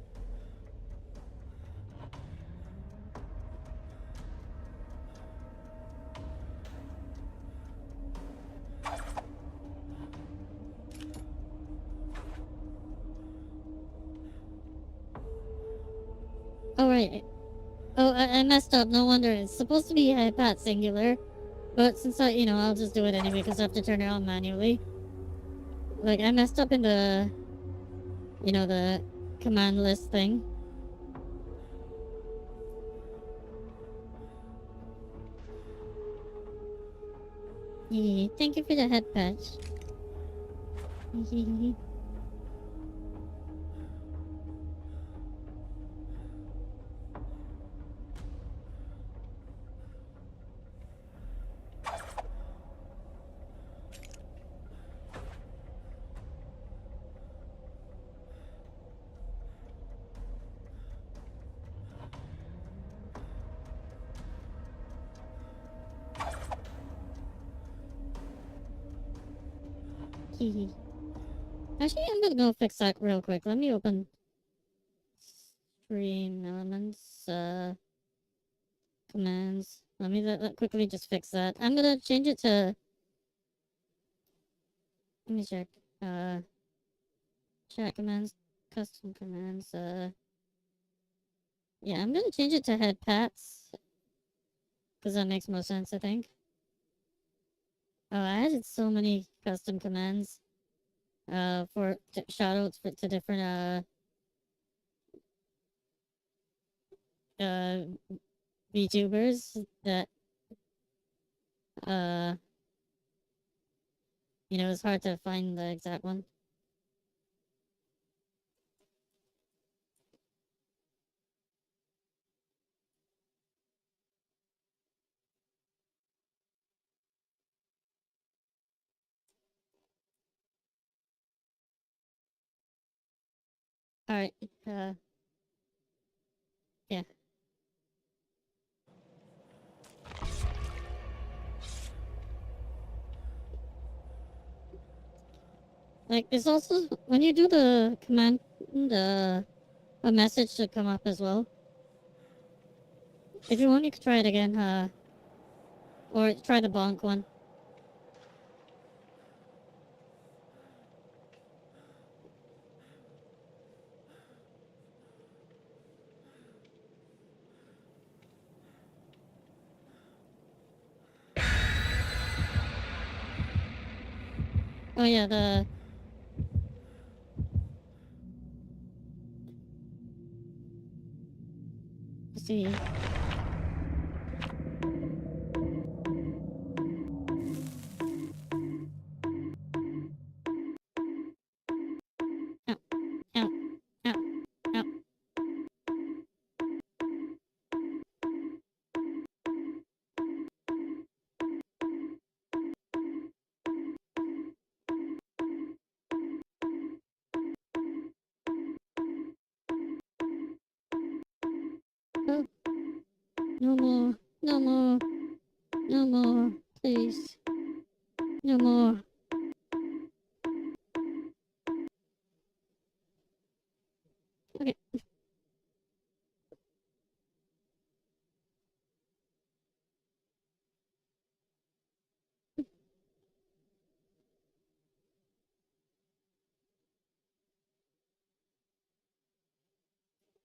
Oh, right. Oh, I messed up. No wonder. It's supposed to be iPad singular. But since I'll just do it anyway because I have to turn it on manually. Like, I messed up in the command list thing. Thank you for the head patch. Actually, I'm gonna go fix that real quick. Let me open stream elements, commands. Let me quickly just fix that. I'm gonna change it to. Let me check. Chat commands, custom commands. Yeah, I'm gonna change it to head pats because that makes more sense, I think. Oh, I added so many custom commands. For shoutouts to different uh VTubers that uh it's hard to find the exact one. All right. Yeah. Like there's also when you do the command, a message should come up as well. If you want, you could try it again. Or try the bonk one. Oh yeah, let's see. No more. No more. No more. Please. No more. Okay.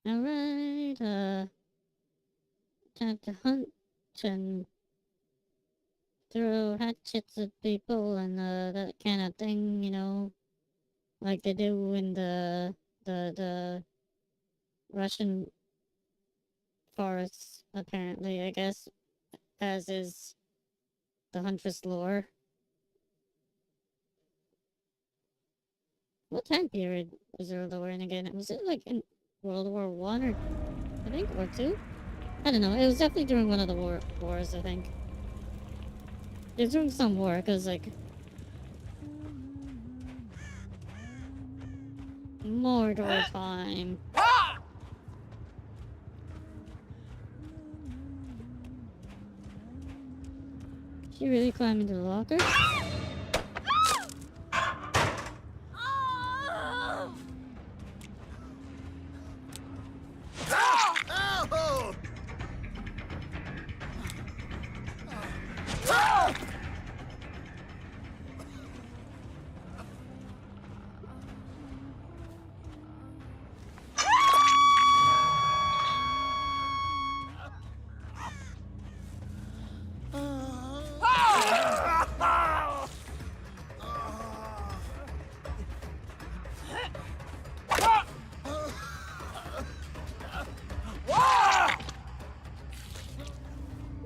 Alright, time to hunt and throw hatchets at people and, that kind of thing, you know, like they do in the Russian forests, apparently, I guess, as is the Huntress lore. What time period was there lore in again? Was it like in World War One or I think or two? I don't know. It was definitely during one of the wars, I think. It was during some war, cause like Mordor time. She really climbed into the locker?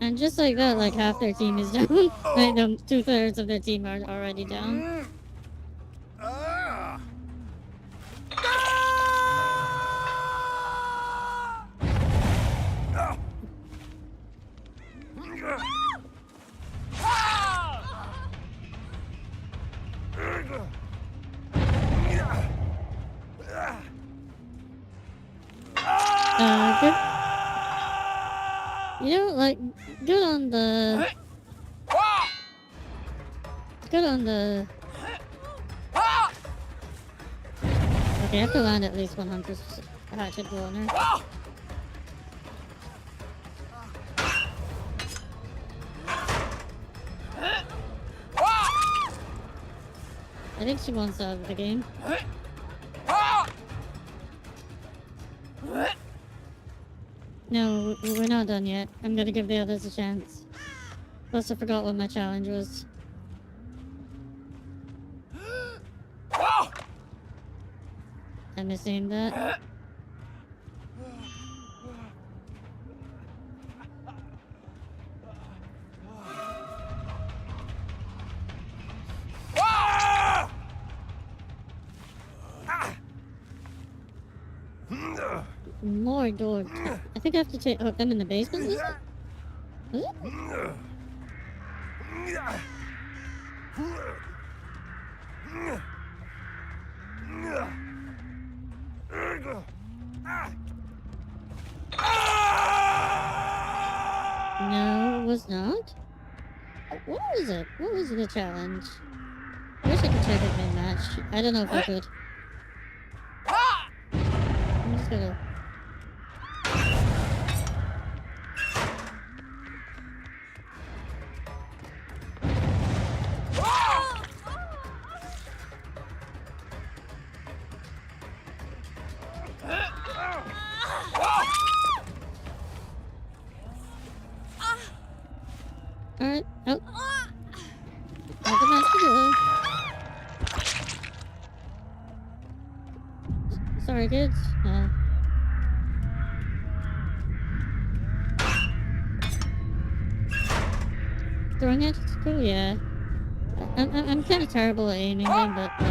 And just like that, like half their team is down. Like 2/3 of their team are already down. Good. You know, like, good on the... Good on the... Okay, I have to land at least 100 hatchet owner. I think she wants out of the game. No, we're not done yet. I'm gonna give the others a chance. Plus, I forgot what my challenge was. I misaimed that. More door. I think I have to hook them in the basement. Was it? No, it was not. What was it? What was the challenge? I wish I could check it mid-match. I don't know if I could. I'm just gonna... Alright. Oh. Not the match to go. Sorry, kids. Throwing it? Cool, yeah. I'm kind of terrible at aiming them, but like,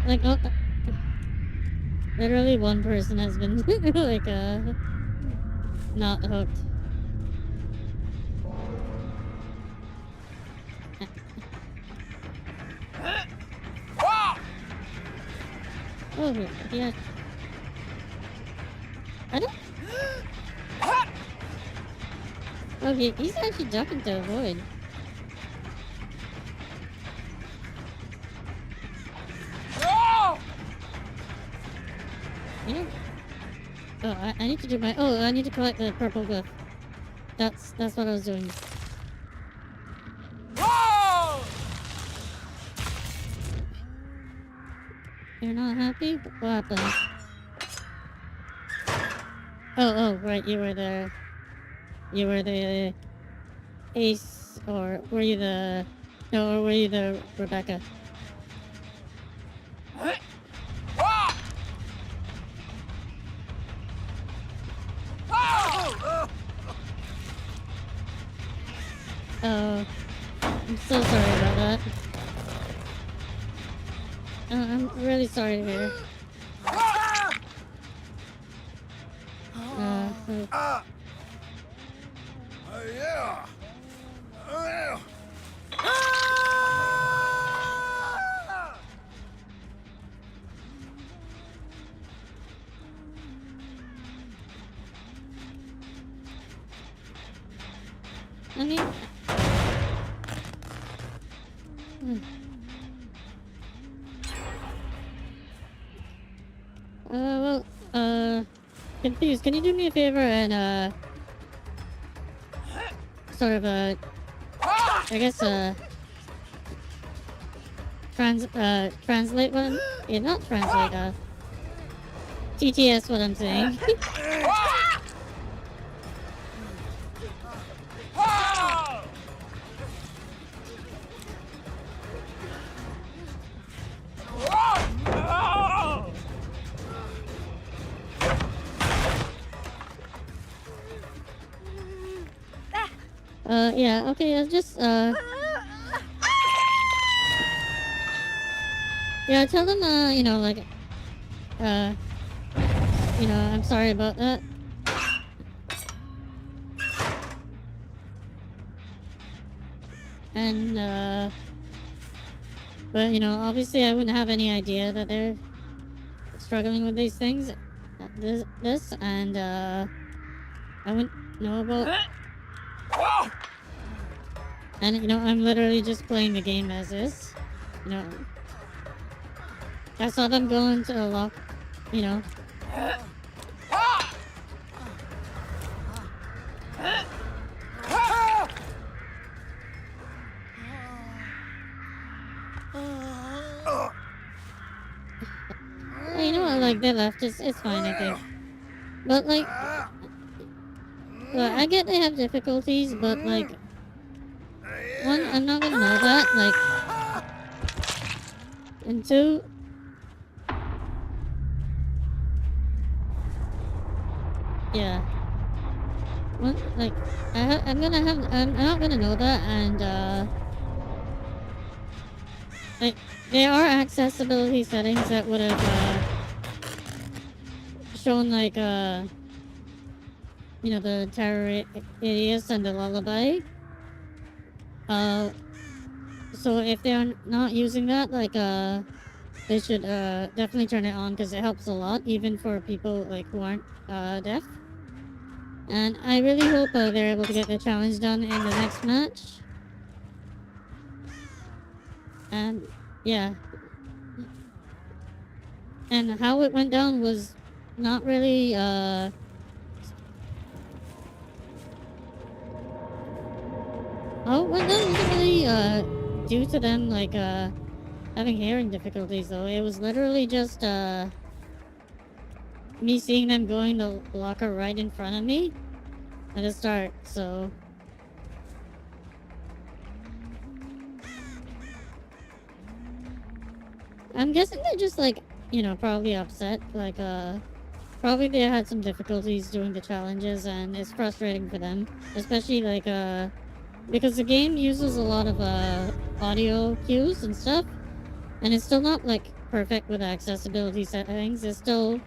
like, oh, literally one person has been, like, not hooked. Oh, yeah. I don't... Okay, he's actually ducking to avoid. You know... Oh, I need to do my... Oh, I need to collect the purple glyph. That's what I was doing. You're not happy? What happened? Oh, right, you were the Ace, or were you the... No, or were you the Rebecca? Oh, I'm so sorry about that. I'm really sorry to hear. Yeah. I mean... Confused. Can you do me a favor and, sort of, I guess, translate what I'm... Yeah, not translate, TTS what I'm saying. Yeah, okay, just, yeah, tell them, you know, like, you know, I'm sorry about that. And, but, you know, obviously I wouldn't have any idea that they're struggling with these things, and, I wouldn't know about... And, you know, I'm literally just playing the game as is. You know, I saw them go into a lock, you know. You know what, like, they left, it's fine, I think. But, like, well, I get they have difficulties, but, like, one, I'm not gonna know that, like, and two, yeah, one, like, I'm not gonna know that, and, like, there are accessibility settings that would have, shown, like, you know, the terror idiots and the lullaby. So if they're not using that, like, they should, definitely turn it on, because it helps a lot, even for people, like, who aren't, deaf. And I really hope, they're able to get the challenge done in the next match. And, yeah. And how it went down was not really, how it went down wasn't really, due to them, like, having hearing difficulties, though. It was literally just, me seeing them going to the locker right in front of me at the start, so... I'm guessing they're just, like, you know, probably upset, like, probably they had some difficulties doing the challenges, and it's frustrating for them. Especially, like, because the game uses a lot of, audio cues and stuff, and it's still not, like, perfect with accessibility settings. It's still,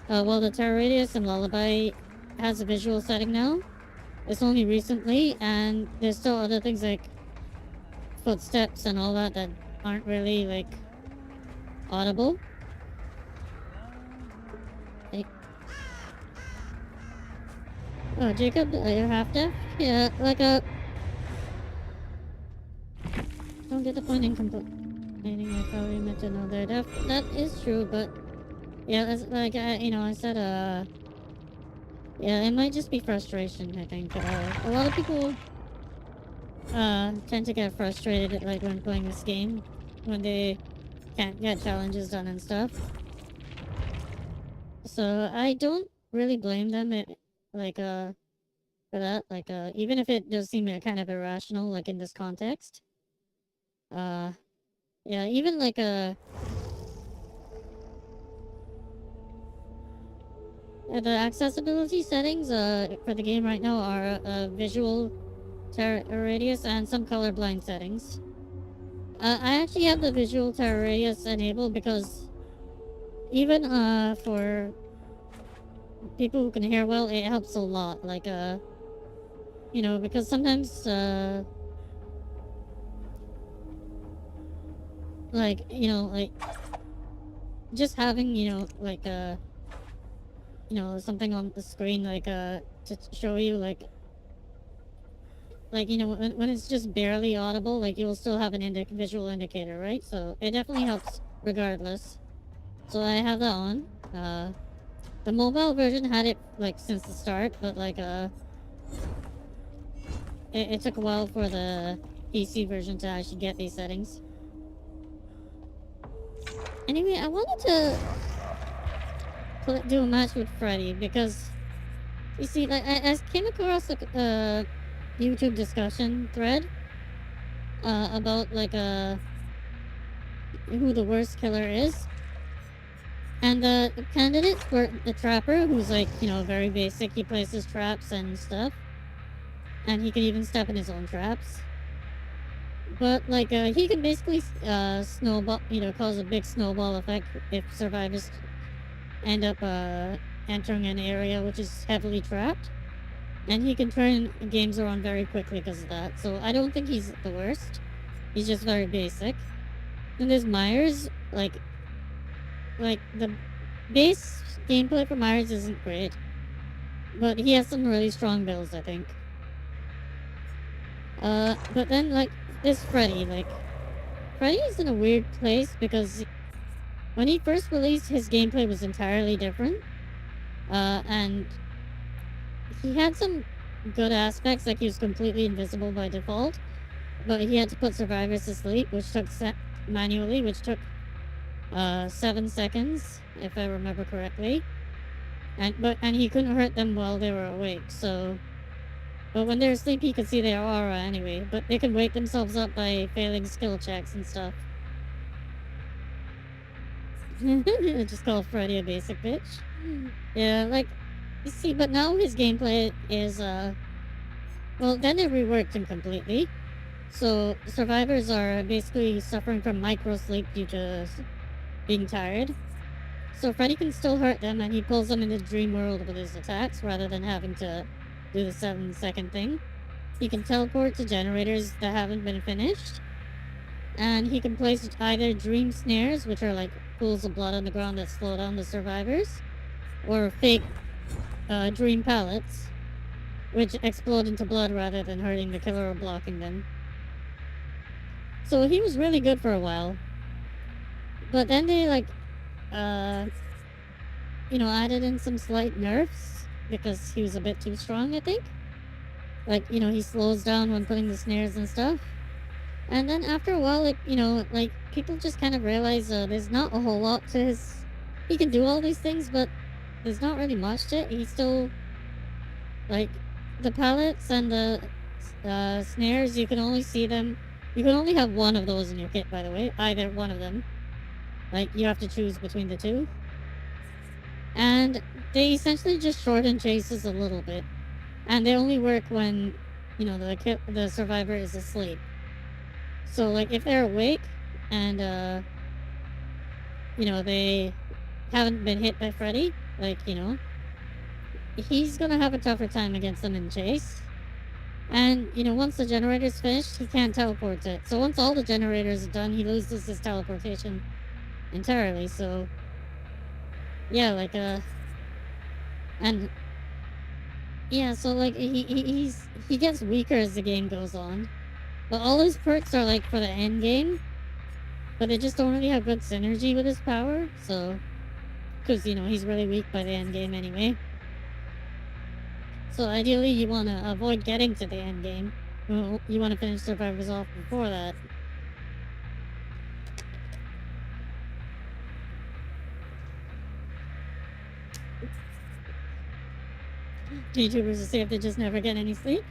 well, the terror radius and lullaby has a visual setting now. It's only recently, and there's still other things like footsteps and all that aren't really like audible. Like, oh, Jacob, you're half deaf? Yeah, like don't get the point in complaining like how you meant to know they're deaf. That is true, but yeah, that's like I said, yeah, it might just be frustration. I think a lot of people tend to get frustrated like when playing this game when they can't get challenges done and stuff. So I don't really blame them for that. Like even if it does seem kind of irrational like in this context. Uh yeah, even like the accessibility settings for the game right now are visual terror radius and some colorblind settings. I actually have the visual terror radius enabled because even for people who can hear well, it helps a lot. Like because sometimes like like just having something on the screen to show you when it's just barely audible, like you'll still have an visual indicator, right? So it definitely helps regardless. So I have that on. The mobile version had it like since the start, but like it took a while for the PC version to actually get these settings. Anyway, I wanted to do a match with Freddy because you see, like I came across a YouTube discussion thread about like who the worst killer is, and the candidates were the trapper, who's like very basic. He places traps and stuff, and he can even step in his own traps. But like he can basically snowball, cause a big snowball effect if survivors end up entering an area which is heavily trapped. And he can turn games around very quickly because of that. So I don't think he's the worst. He's just very basic. Then there's Myers. Like the base gameplay for Myers isn't great. But he has some really strong builds, I think. But then like there's Freddy. Like Freddy's in a weird place because when he first released, his gameplay was entirely different. And he had some good aspects, like he was completely invisible by default, but he had to put survivors to sleep, which took manually, which took 7 seconds, if I remember correctly. And he couldn't hurt them while they were awake. So, but when they're asleep, he could see their aura anyway. But they could wake themselves up by failing skill checks and stuff. Just call Freddy a basic bitch. Yeah, like, you see, but now his gameplay is, well, then it reworked him completely. So, survivors are basically suffering from micro-sleep due to being tired. So Freddy can still hurt them, and he pulls them into the dream world with his attacks, rather than having to do the 7-second thing. He can teleport to generators that haven't been finished. And he can place either dream snares, which are like pools of blood on the ground that slow down the survivors, or fake dream pallets, which explode into blood rather than hurting the killer or blocking them. So he was really good for a while. But then they added in some slight nerfs because he was a bit too strong, I think. Like, he slows down when putting the snares and stuff. And then after a while, people just kind of realize there's not a whole lot to his... He can do all these things, but there's not really much to it. He's still... Like, the pallets and the snares, you can only see them... You can only have one of those in your kit, by the way. Either one of them. Like, you have to choose between the two. And they essentially just shorten chases a little bit. And they only work when, the survivor is asleep. So, like, if they're awake and, they haven't been hit by Freddy, like, he's gonna have a tougher time against them in chase. And, once the generator's finished, he can't teleport it. So once all the generators are done, he loses his teleportation entirely, so... Yeah, like, and... Yeah, so, like, he gets weaker as the game goes on. But all his perks are, like, for the end game. But they just don't really have good synergy with his power, so... Because, he's really weak by the end game anyway. So ideally, you want to avoid getting to the end game. You want to finish survivors off before that. YouTubers are safe, they just never get any sleep.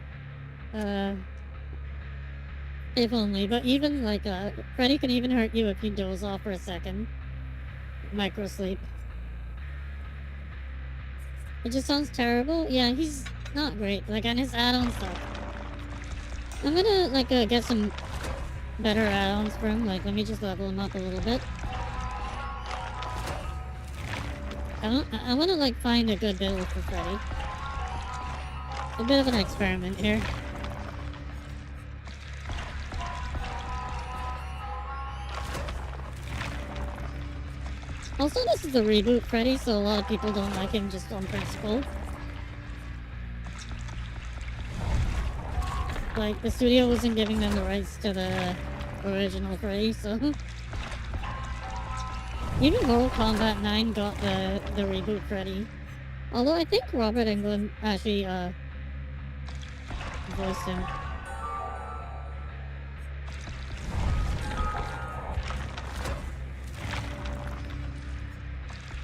If only. But even, like, Freddy can even hurt you if you doze off for a second. Micro sleep. It just sounds terrible. Yeah, he's not great. Like, and his add-ons suck. I'm gonna, like, get some better add-ons for him. Like, let me just level him up a little bit. I want to, like, find a good build for Freddy. A bit of an experiment here. Also, this is a reboot Freddy, so a lot of people don't like him just on principle. Like, the studio wasn't giving them the rights to the original Freddy, so... Even Mortal Kombat 9 got the reboot Freddy. Although I think Robert Englund actually, voiced him.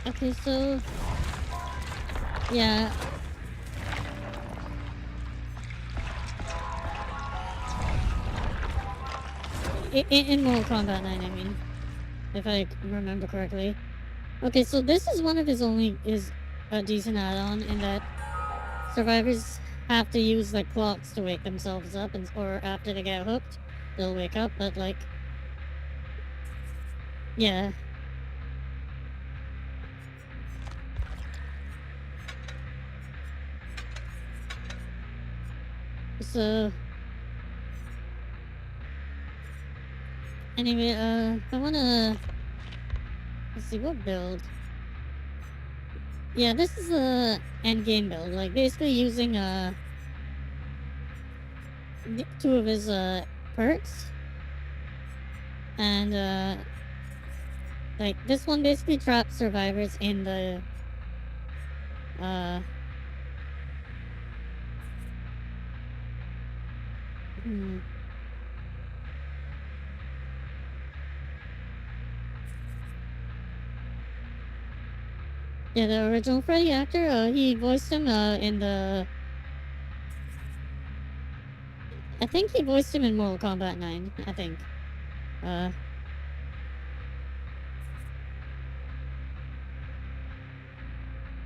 Okay, so... Yeah. In Mortal Kombat 9, I mean. If I remember correctly. Okay, so this is one of his a decent add-on in that survivors have to use, like, clocks to wake themselves up, or after they get hooked, they'll wake up, but, like... Yeah. So... Anyway, I wanna... Let's see, what build? Yeah, this is a endgame build, like, basically using, two of his, perks. And, like, this one basically traps survivors in the, Yeah, the original Freddy actor, he voiced him, in the... I think he voiced him in Mortal Kombat 9, I think.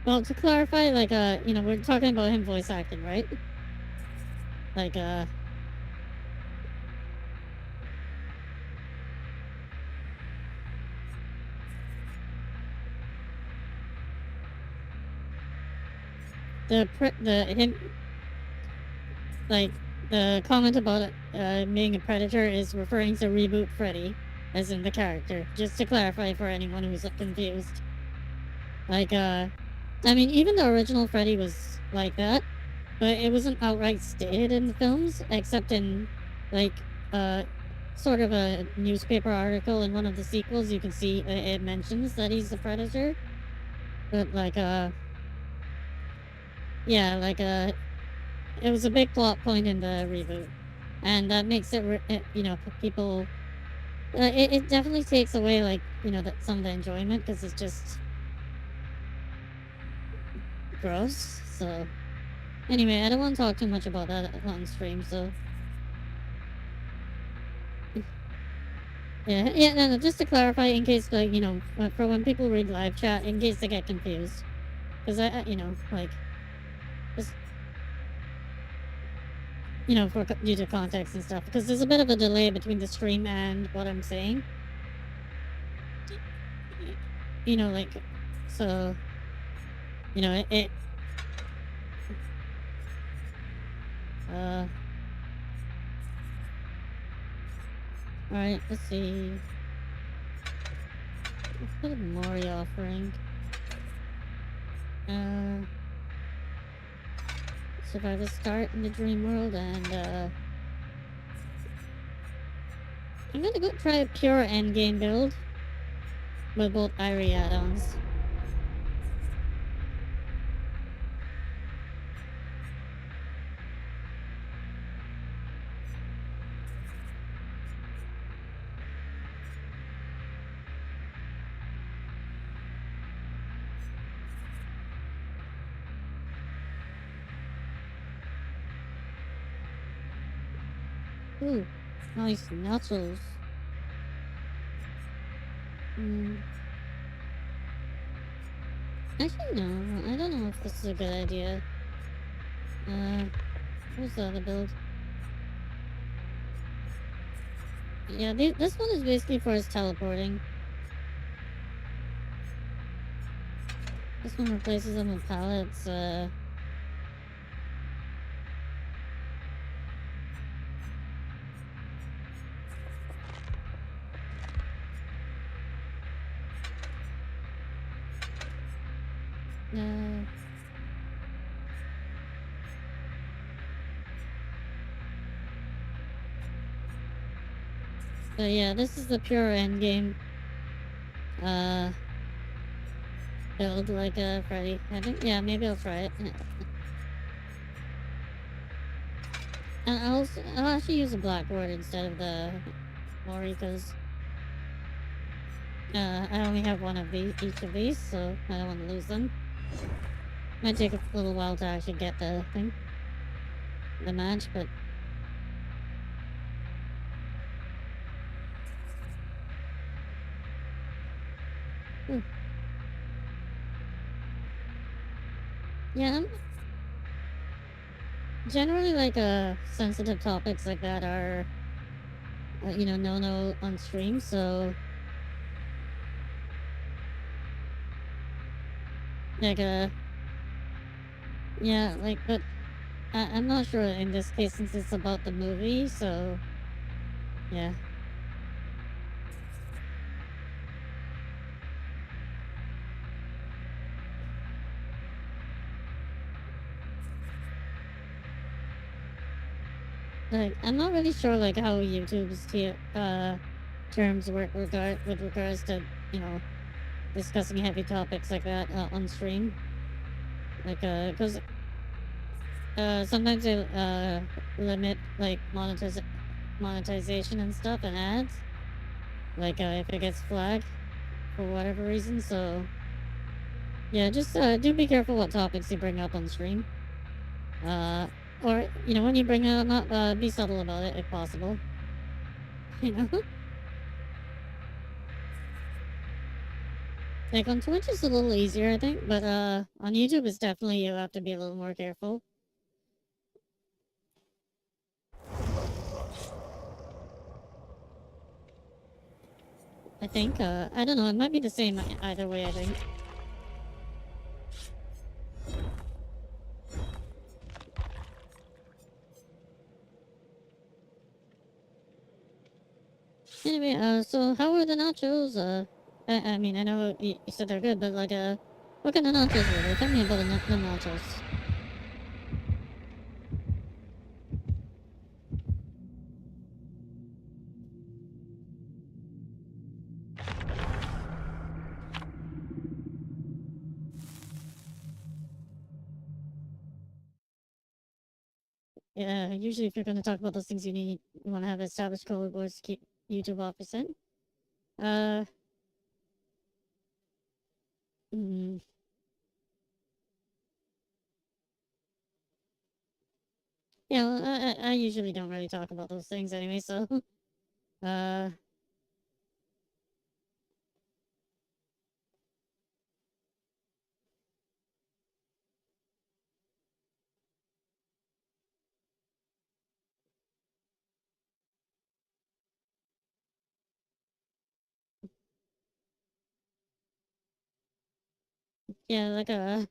Well, to clarify, like, we're talking about him voice acting, right? Like, the comment about being a predator is referring to Reboot Freddy, as in the character, just to clarify for anyone who's confused. Like, I mean, even the original Freddy was like that, but it wasn't outright stated in the films, except in, like, sort of a newspaper article in one of the sequels. You can see it mentions that he's a predator, but, like, yeah, like, it was a big plot point in the reboot, and that makes it, people, it definitely takes away, like, some of the enjoyment, because it's just gross. So anyway, I don't want to talk too much about that on stream, so yeah, no, just to clarify, in case, like, for when people read live chat, in case they get confused, because like, just, due to context and stuff, because there's a bit of a delay between the stream and what I'm saying. you know, like, so, you know, alright, let's see. Let's put a Mori offering. Survive a start in the dream world, and, I'm gonna go try a pure endgame build with both Irie add-ons. Ooh, nice nachos. Actually, no, I don't know if this is a good idea. What's the other build? Yeah, this one is basically for his teleporting. This one replaces them with pallets, but yeah, this is the pure endgame, build, like, Freddy. I think, yeah, maybe I'll try it. And I'll actually use a blackboard instead of the Mori, because, I only have one of each of these, so I don't want to lose them. Might take a little while to actually get the thing, the match, but yeah, generally, like, sensitive topics like that are, you know, no on stream, so, like, yeah, like, but I'm not sure in this case since it's about the movie, so, yeah. Like, I'm not really sure, like, how YouTube's terms work with regards to, you know, discussing heavy topics like that, on stream. Like, because, sometimes they, limit, like, monetization and stuff and ads. Like, if it gets flagged for whatever reason, so... Yeah, just, do be careful what topics you bring up on stream. Or, you know, when you bring them up, be subtle about it if possible. You know? Like, on Twitch it's a little easier, I think, but, on YouTube it's definitely, you have to be a little more careful. I think, I don't know, it might be the same either way, I think. Anyway, so how were the nachos? I mean, I know you said they're good, but, like, what kind of nachos were they? Tell me about the nachos. Yeah, usually if you're gonna talk about those things, you want to have established code words to keep YouTube off percent. Uh, mm, yeah, well, I usually don't really talk about those things anyway, so, uh, Yeah, like a...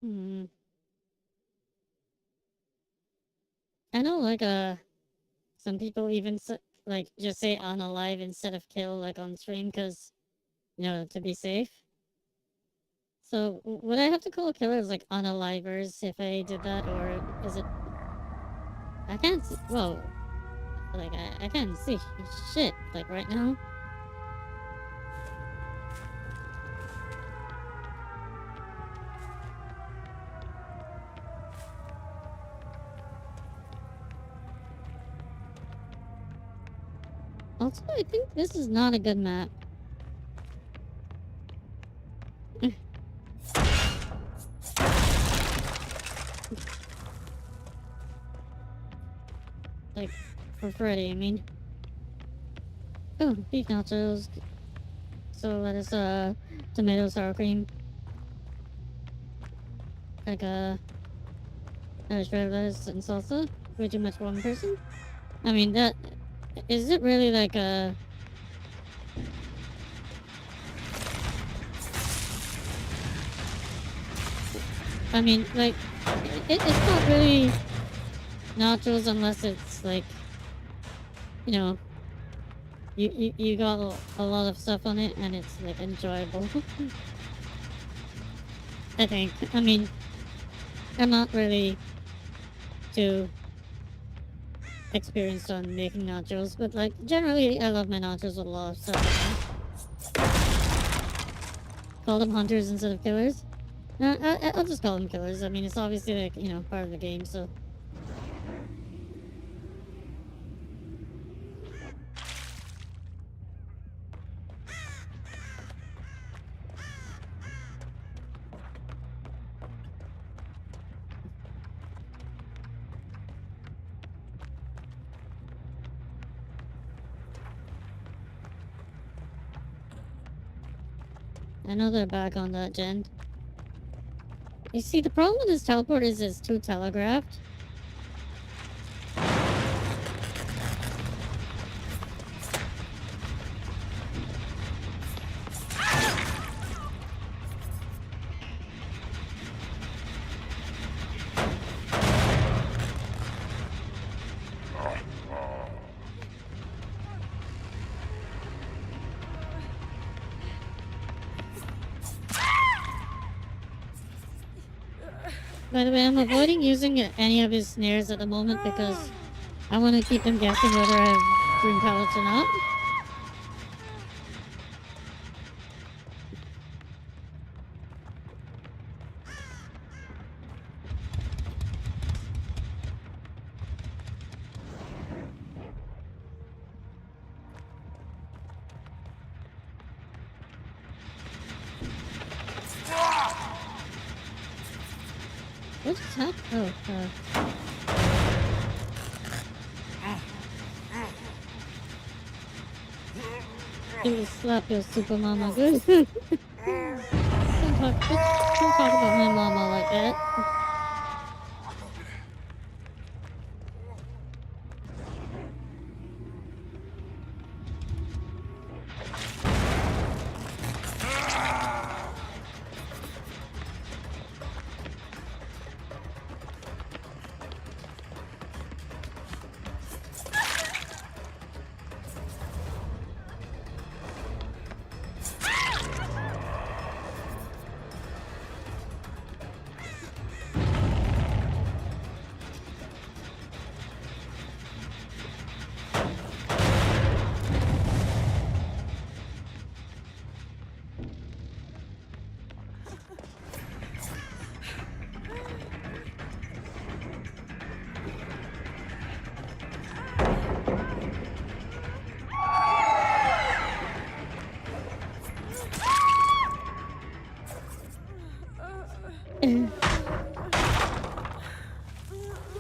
Hmm. I know, like, some people even, like, just say unalive instead of kill, like, on stream, because, you know, to be safe. So, would I have to call killers, like, unalivers if I did that, or is it... I can't see... Whoa. Like, I can't see shit, like, right now. Also, I think this is not a good map. Like, for Freddy, I mean. Oh, beef nachos. So lettuce, tomato, sour cream. Like, shredded lettuce and salsa. Way too much for one person. I mean, that... Is it really like a... I mean, like, it's not really nachos unless it's like, you know, you got a lot of stuff on it and it's like enjoyable. I think. I mean, I'm not really too experienced on making nachos, but like generally I love my nachos with a lot of stuff. Call them hunters instead of killers. I'll just call them killers. I mean, it's obviously like, you know, part of the game, so. I know they're back on that gen. You see, the problem with this teleport is it's too telegraphed. By the way, I'm avoiding using any of his snares at the moment because I want to keep him guessing whether I have green pellets or not. What just happened? Oh, you will slap your super mama good. Don't talk about my mama like that.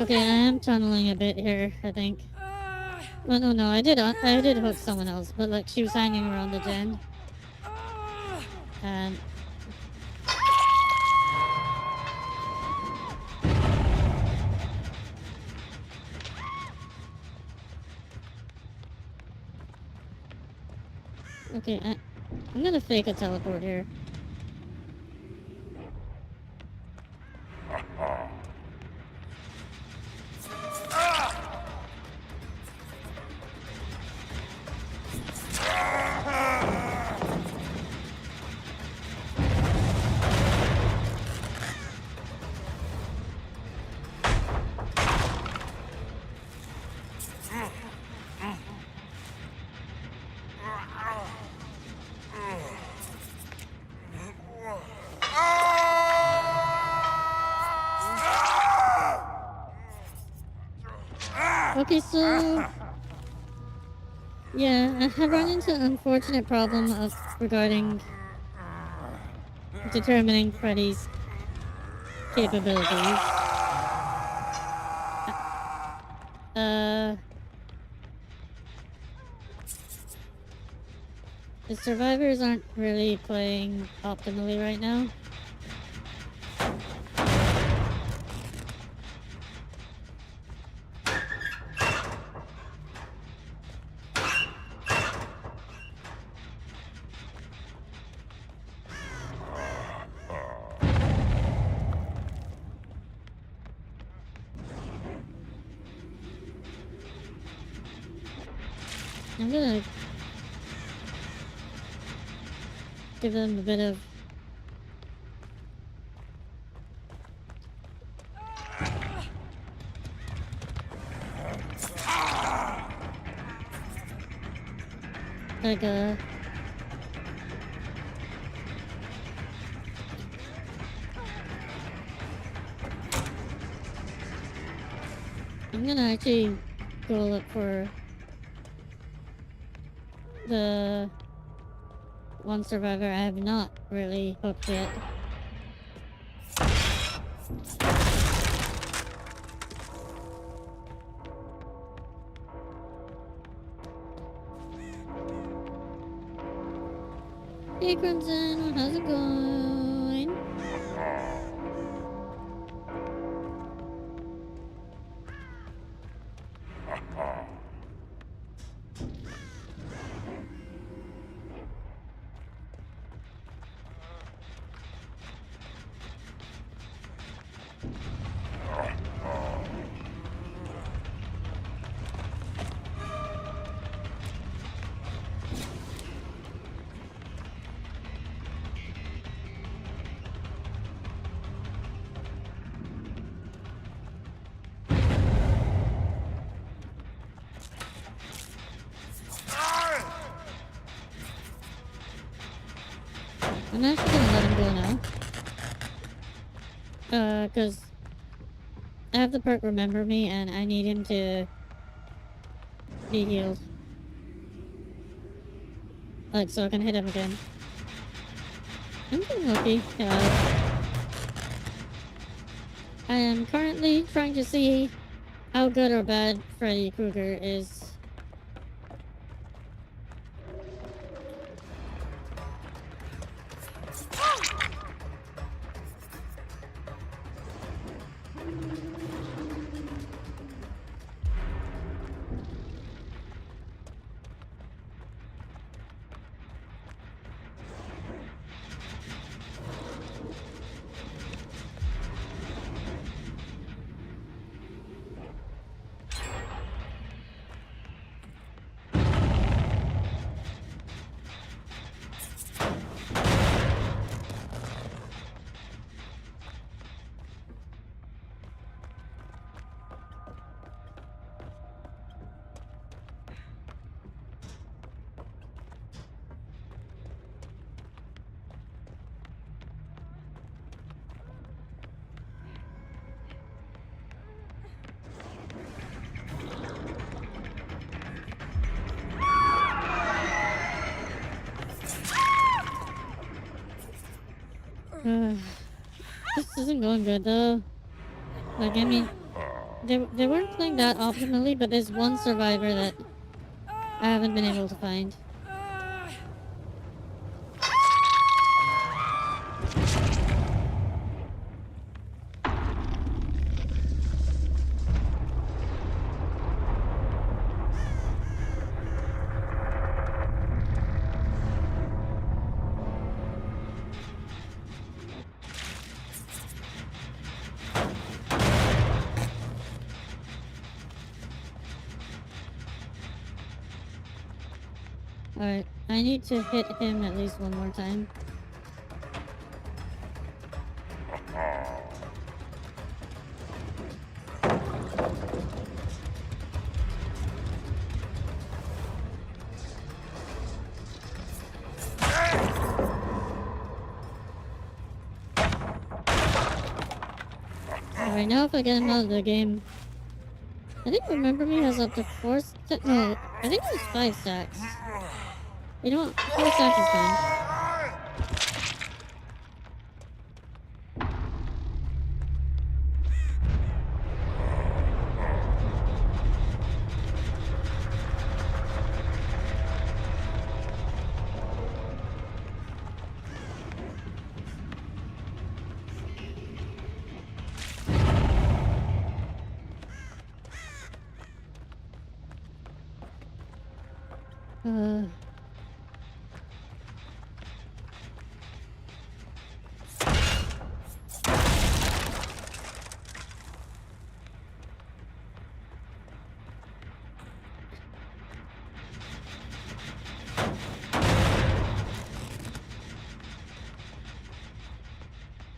Okay, I am tunneling a bit here, I think. Well, no, I did hook someone else, but like she was hanging around the gen. And Okay, I'm gonna fake a teleport here. Okay, so yeah, I have run into an unfortunate problem of regarding determining Freddy's capabilities. Uh, the survivors aren't really playing optimally right now. I'm gonna give them a bit of like a I'm gonna actually go look for the one survivor I have not really hooked yet. Hey Crimson, how's it going? I'm actually gonna let him go now. Cause I have the perk Remember Me and I need him to be healed. Like, so I can hit him again. I'm getting lucky. I am currently trying to see how good or bad Freddy Krueger is. This isn't going good though. Like, I mean, they weren't playing that optimally, but there's one survivor that I haven't been able to find. Alright, I need to hit him at least one more time. Alright, now if I get him out of the game. I think Remember Me has up to 4 stacks. No, I think it was 5 stacks. You know what? 4 stacks is fine.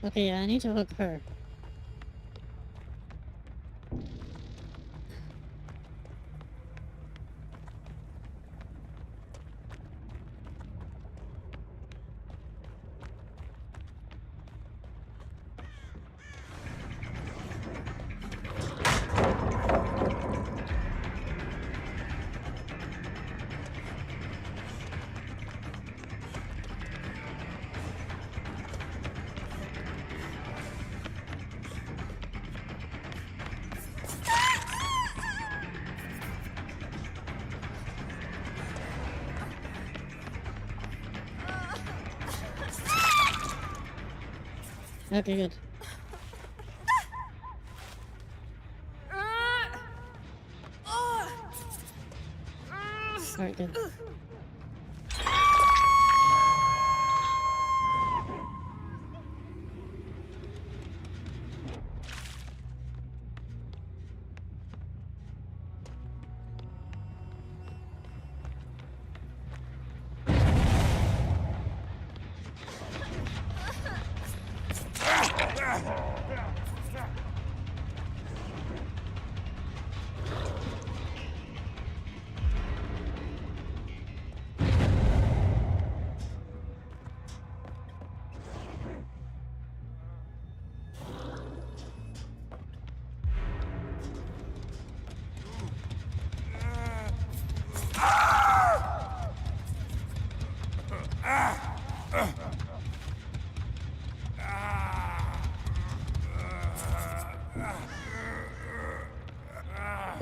Okay, yeah, I need to hook her. Okay, good. Alright, good.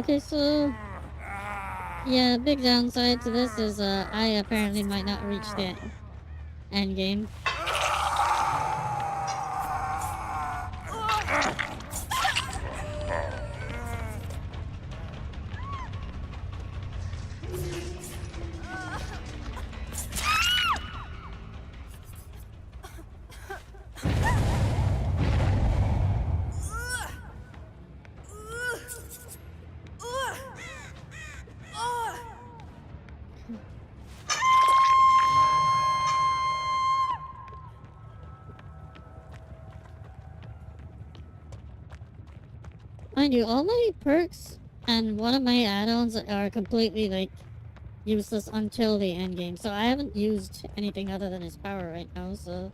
Okay, so yeah, big downside to this is I apparently might not reach the end game. Mind you, all my perks and one of my add-ons are completely like useless until the end game. So I haven't used anything other than his power right now, so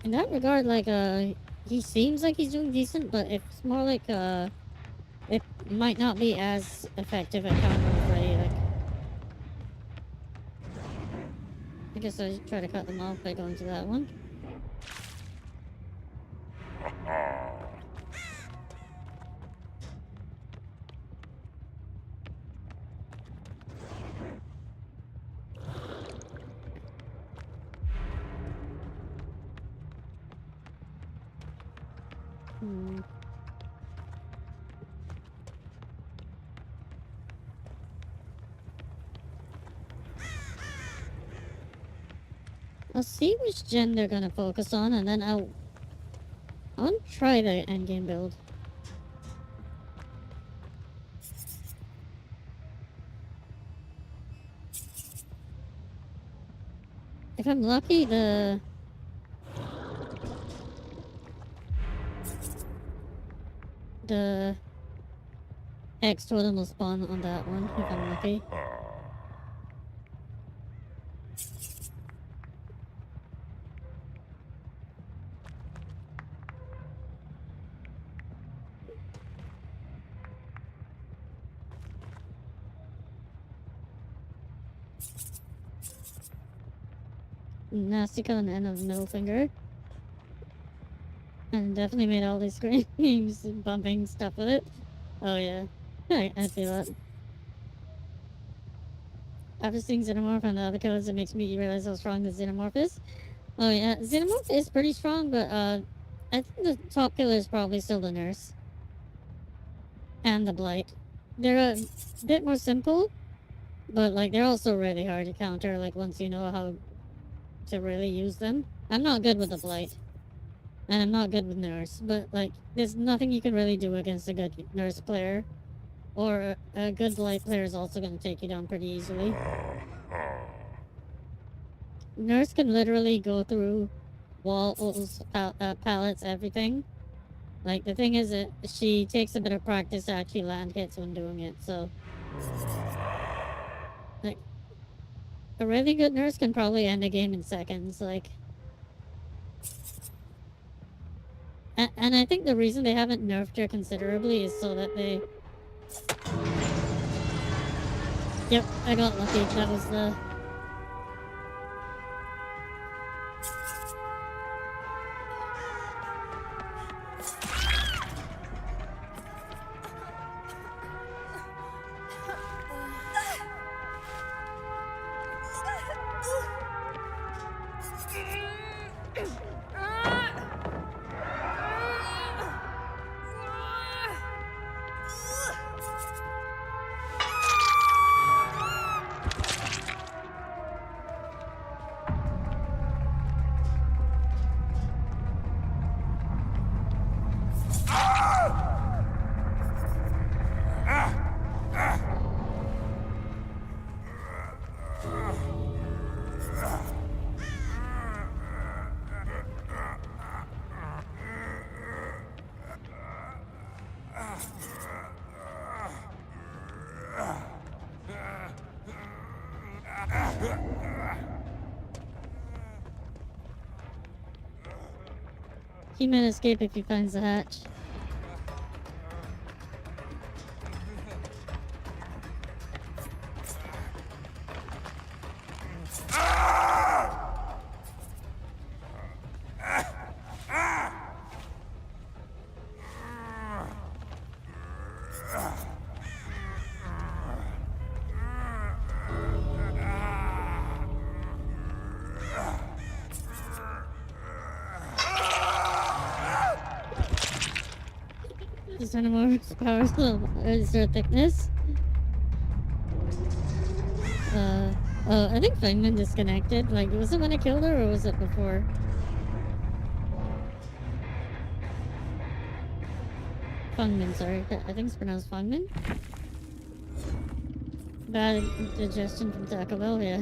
in that regard, like he seems like he's doing decent, but it's more like it might not be as effective at countering Freddy, like I guess I should try to cut them off by going to that one. I'll see which gen they're gonna focus on, and then I'll I want to try the endgame build. if I'm lucky, the X totem will spawn on that one, if I'm lucky. Nastica on the end of the middle finger. And definitely made all these screams and bumping stuff with it. Oh yeah. I feel that. After seeing Xenomorph and the other killers, it makes me realize how strong the Xenomorph is. Oh yeah, Xenomorph is pretty strong, but I think the top killer is probably still the nurse. And the Blight. They're a bit more simple, but like they're also really hard to counter, like once you know how to really use them. I'm not good with the Blight. And I'm not good with nurse, but like there's nothing you can really do against a good nurse player. Or a good Blight player is also going to take you down pretty easily. Nurse can literally go through walls, pallets, everything. Like, the thing is that she takes a bit of practice to actually land hits when doing it, so... Like, a really good nurse can probably end a game in seconds, like... And I think the reason they haven't nerfed her considerably is so that they... Yep, I got lucky. That was the... He might escape if he finds the hatch. Is there more power is there thickness? I think Fangman disconnected. Like, was it when I killed her or was it before? Fangman, sorry. I think it's pronounced Fangman. Bad digestion from Taco Bell, yeah.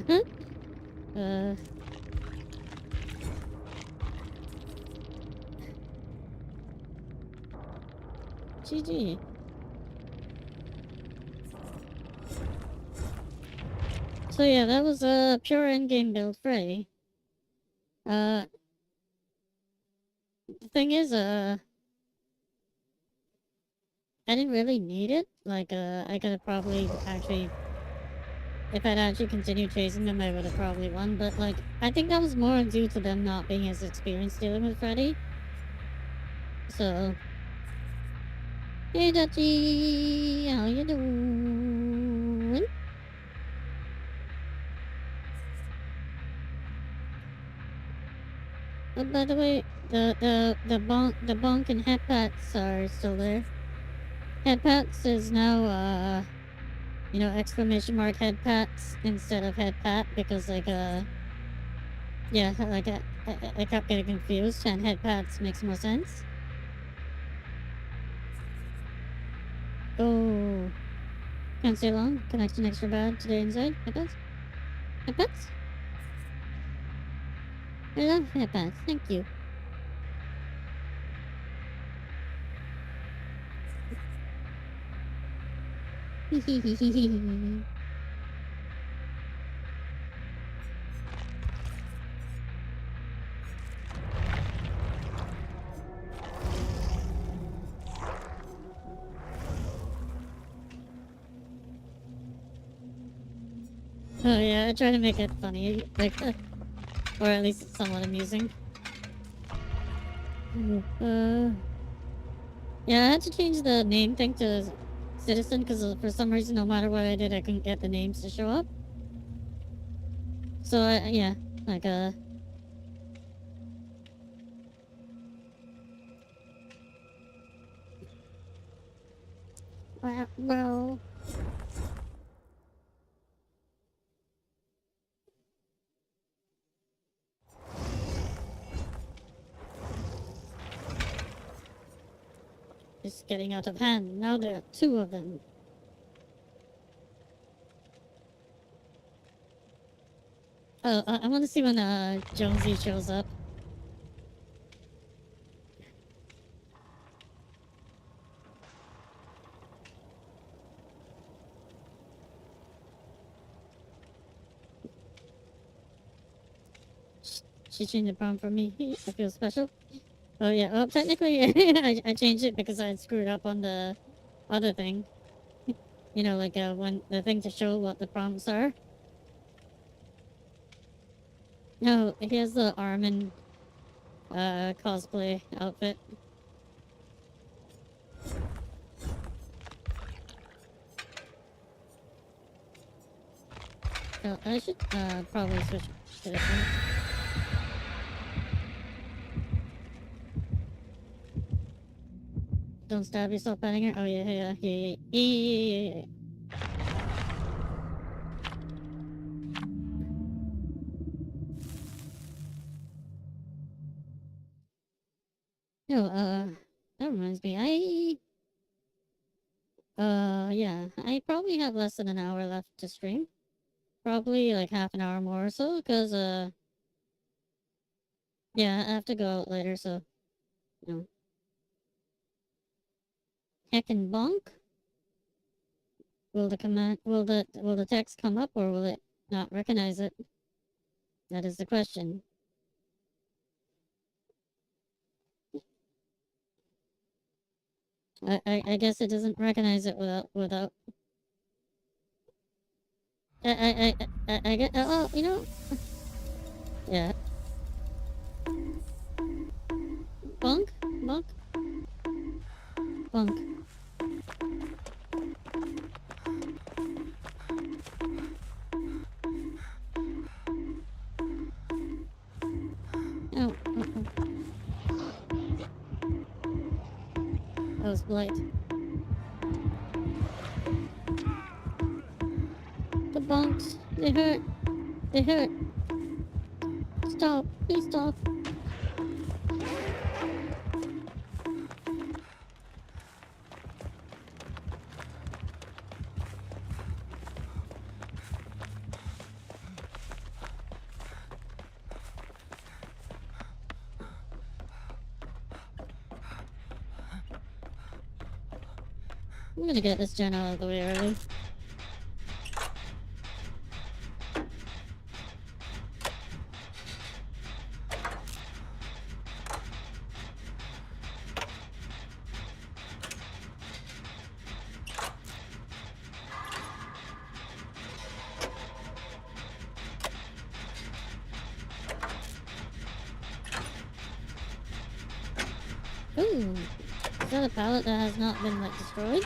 GG. So yeah, that was a pure endgame build Frey. The thing is, I didn't really need it. Like, I could have probably actually, if I'd actually continued chasing them, I would have probably won. But like, I think that was more due to them not being as experienced dealing with Freddy. So, hey Dutchie, how you doing? Oh, by the way, the bonk and head pats are still there. Head pats is now you know, exclamation mark head pats instead of head pat because like yeah, like I kept getting confused and head pats makes more sense. Oh, can't stay long. Connection extra bad today inside. Head pats. Head pats. I love Heppas, thank you. Oh yeah, I try to make it funny, like, or at least somewhat amusing. Yeah, I had to change the name thing to Citizen because for some reason, no matter what I did, I couldn't get the names to show up. So, yeah, like, well, it's getting out of hand. Now there are two of them. Oh, I want to see when Jonesy shows up. She changed the prompt for me. I feel special. Oh yeah. Well, technically, I changed it because I screwed up on the other thing. You know, like when the thing to show what the prompts are. No, he has the Armin cosplay outfit. So I should probably switch to this one. Don't stab yourself petting her. Oh yeah. No, that reminds me. Yeah, I probably have less than an hour left to stream. Probably like half an hour more or so, because, yeah, I have to go out later, so, you know. Heckin' bonk? Will the text come up or will it not recognize it? That is the question. I guess it doesn't recognize it without. I get. Oh, you know. Yeah. Bunk, bunk, bunk. Oh. That was blight. The bunks. They hurt. They hurt. Stop. Please stop. I'm gonna get this gen out of the way early. Ooh, is that a pallet that has not been like destroyed?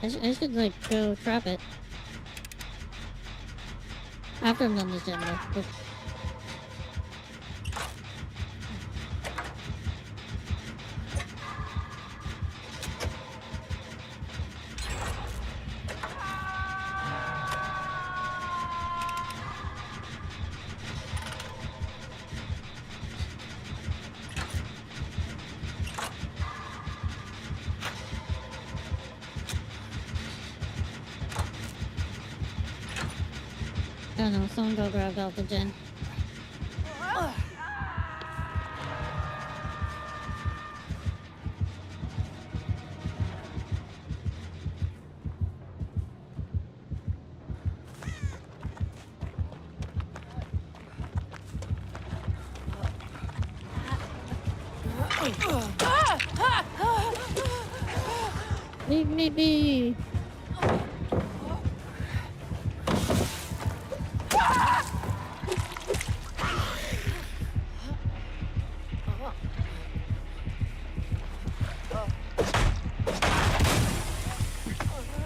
I should like go trap it after I'm done this gen though. I don't know, someone go grab Alpha Gen. Leave me be!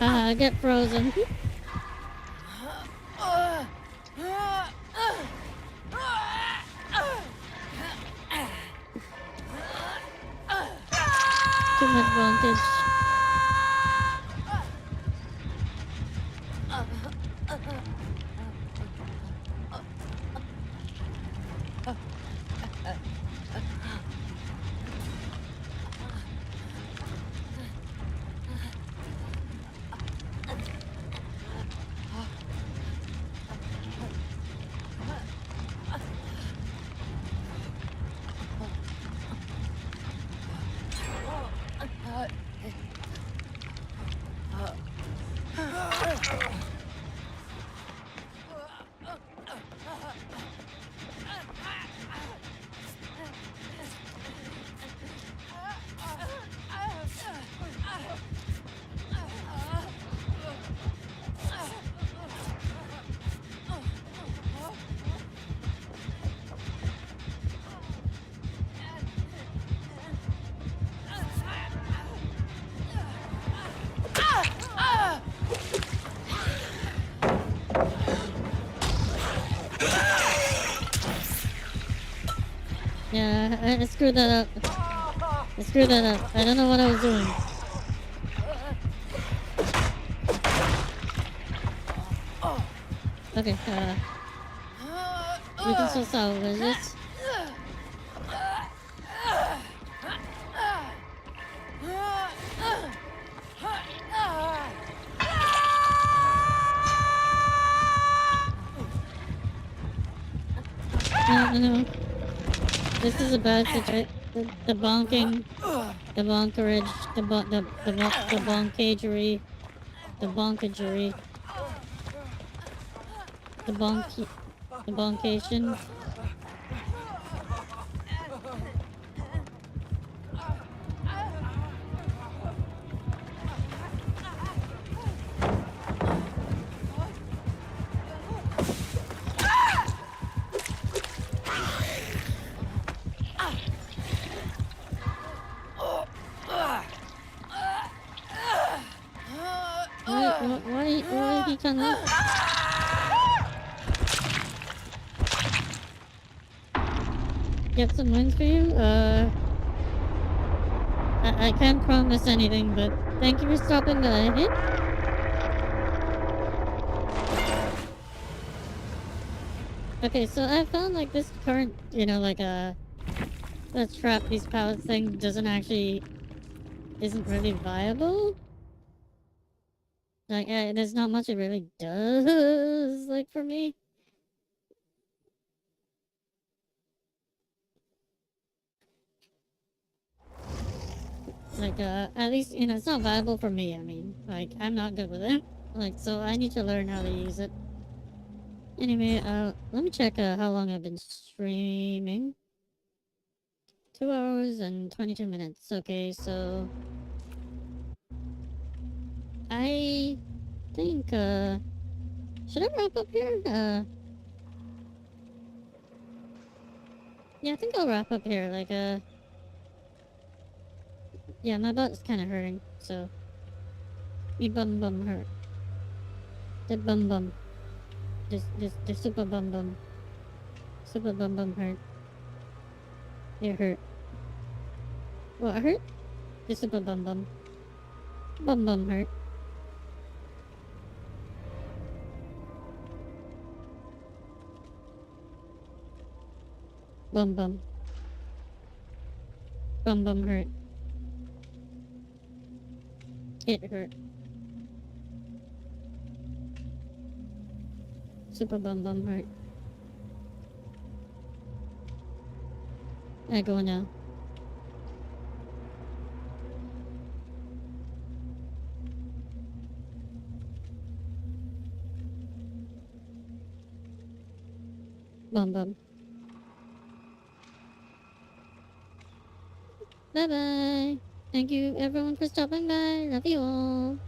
Ah, get frozen. Too much voltage. Yeah, I screwed that up. I screwed that up. I don't know what I was doing. Okay, we can still salvage it. No, no, no. This is a bad situation. The bonking, the bonkerage, the bonkagery, the bonkagery, the the boncation. Why he kinda... Get some wins for you? I can't promise anything, but thank you for stopping by. Okay, so I found like this current, you know, like that trap these pallets thing isn't really viable. Like, there's not much it really does, like, for me. Like, at least, you know, it's not viable for me, I mean. Like, I'm not good with it. Like, so I need to learn how to use it. Anyway, let me check, how long I've been streaming. 2 hours and 22 minutes. Okay, so... I think, should I wrap up here? Yeah, I think I'll wrap up here. Like, yeah, my butt's kind of hurting, so... Me bum hurt. The bum. The super bum. Super bum hurt. It hurt. What hurt? The super bum. Bum hurt. Bum. Bum hurt. It hurt. Super bum hurt. I go now. Bum. Bye bye. Thank you everyone for stopping by. Love you all.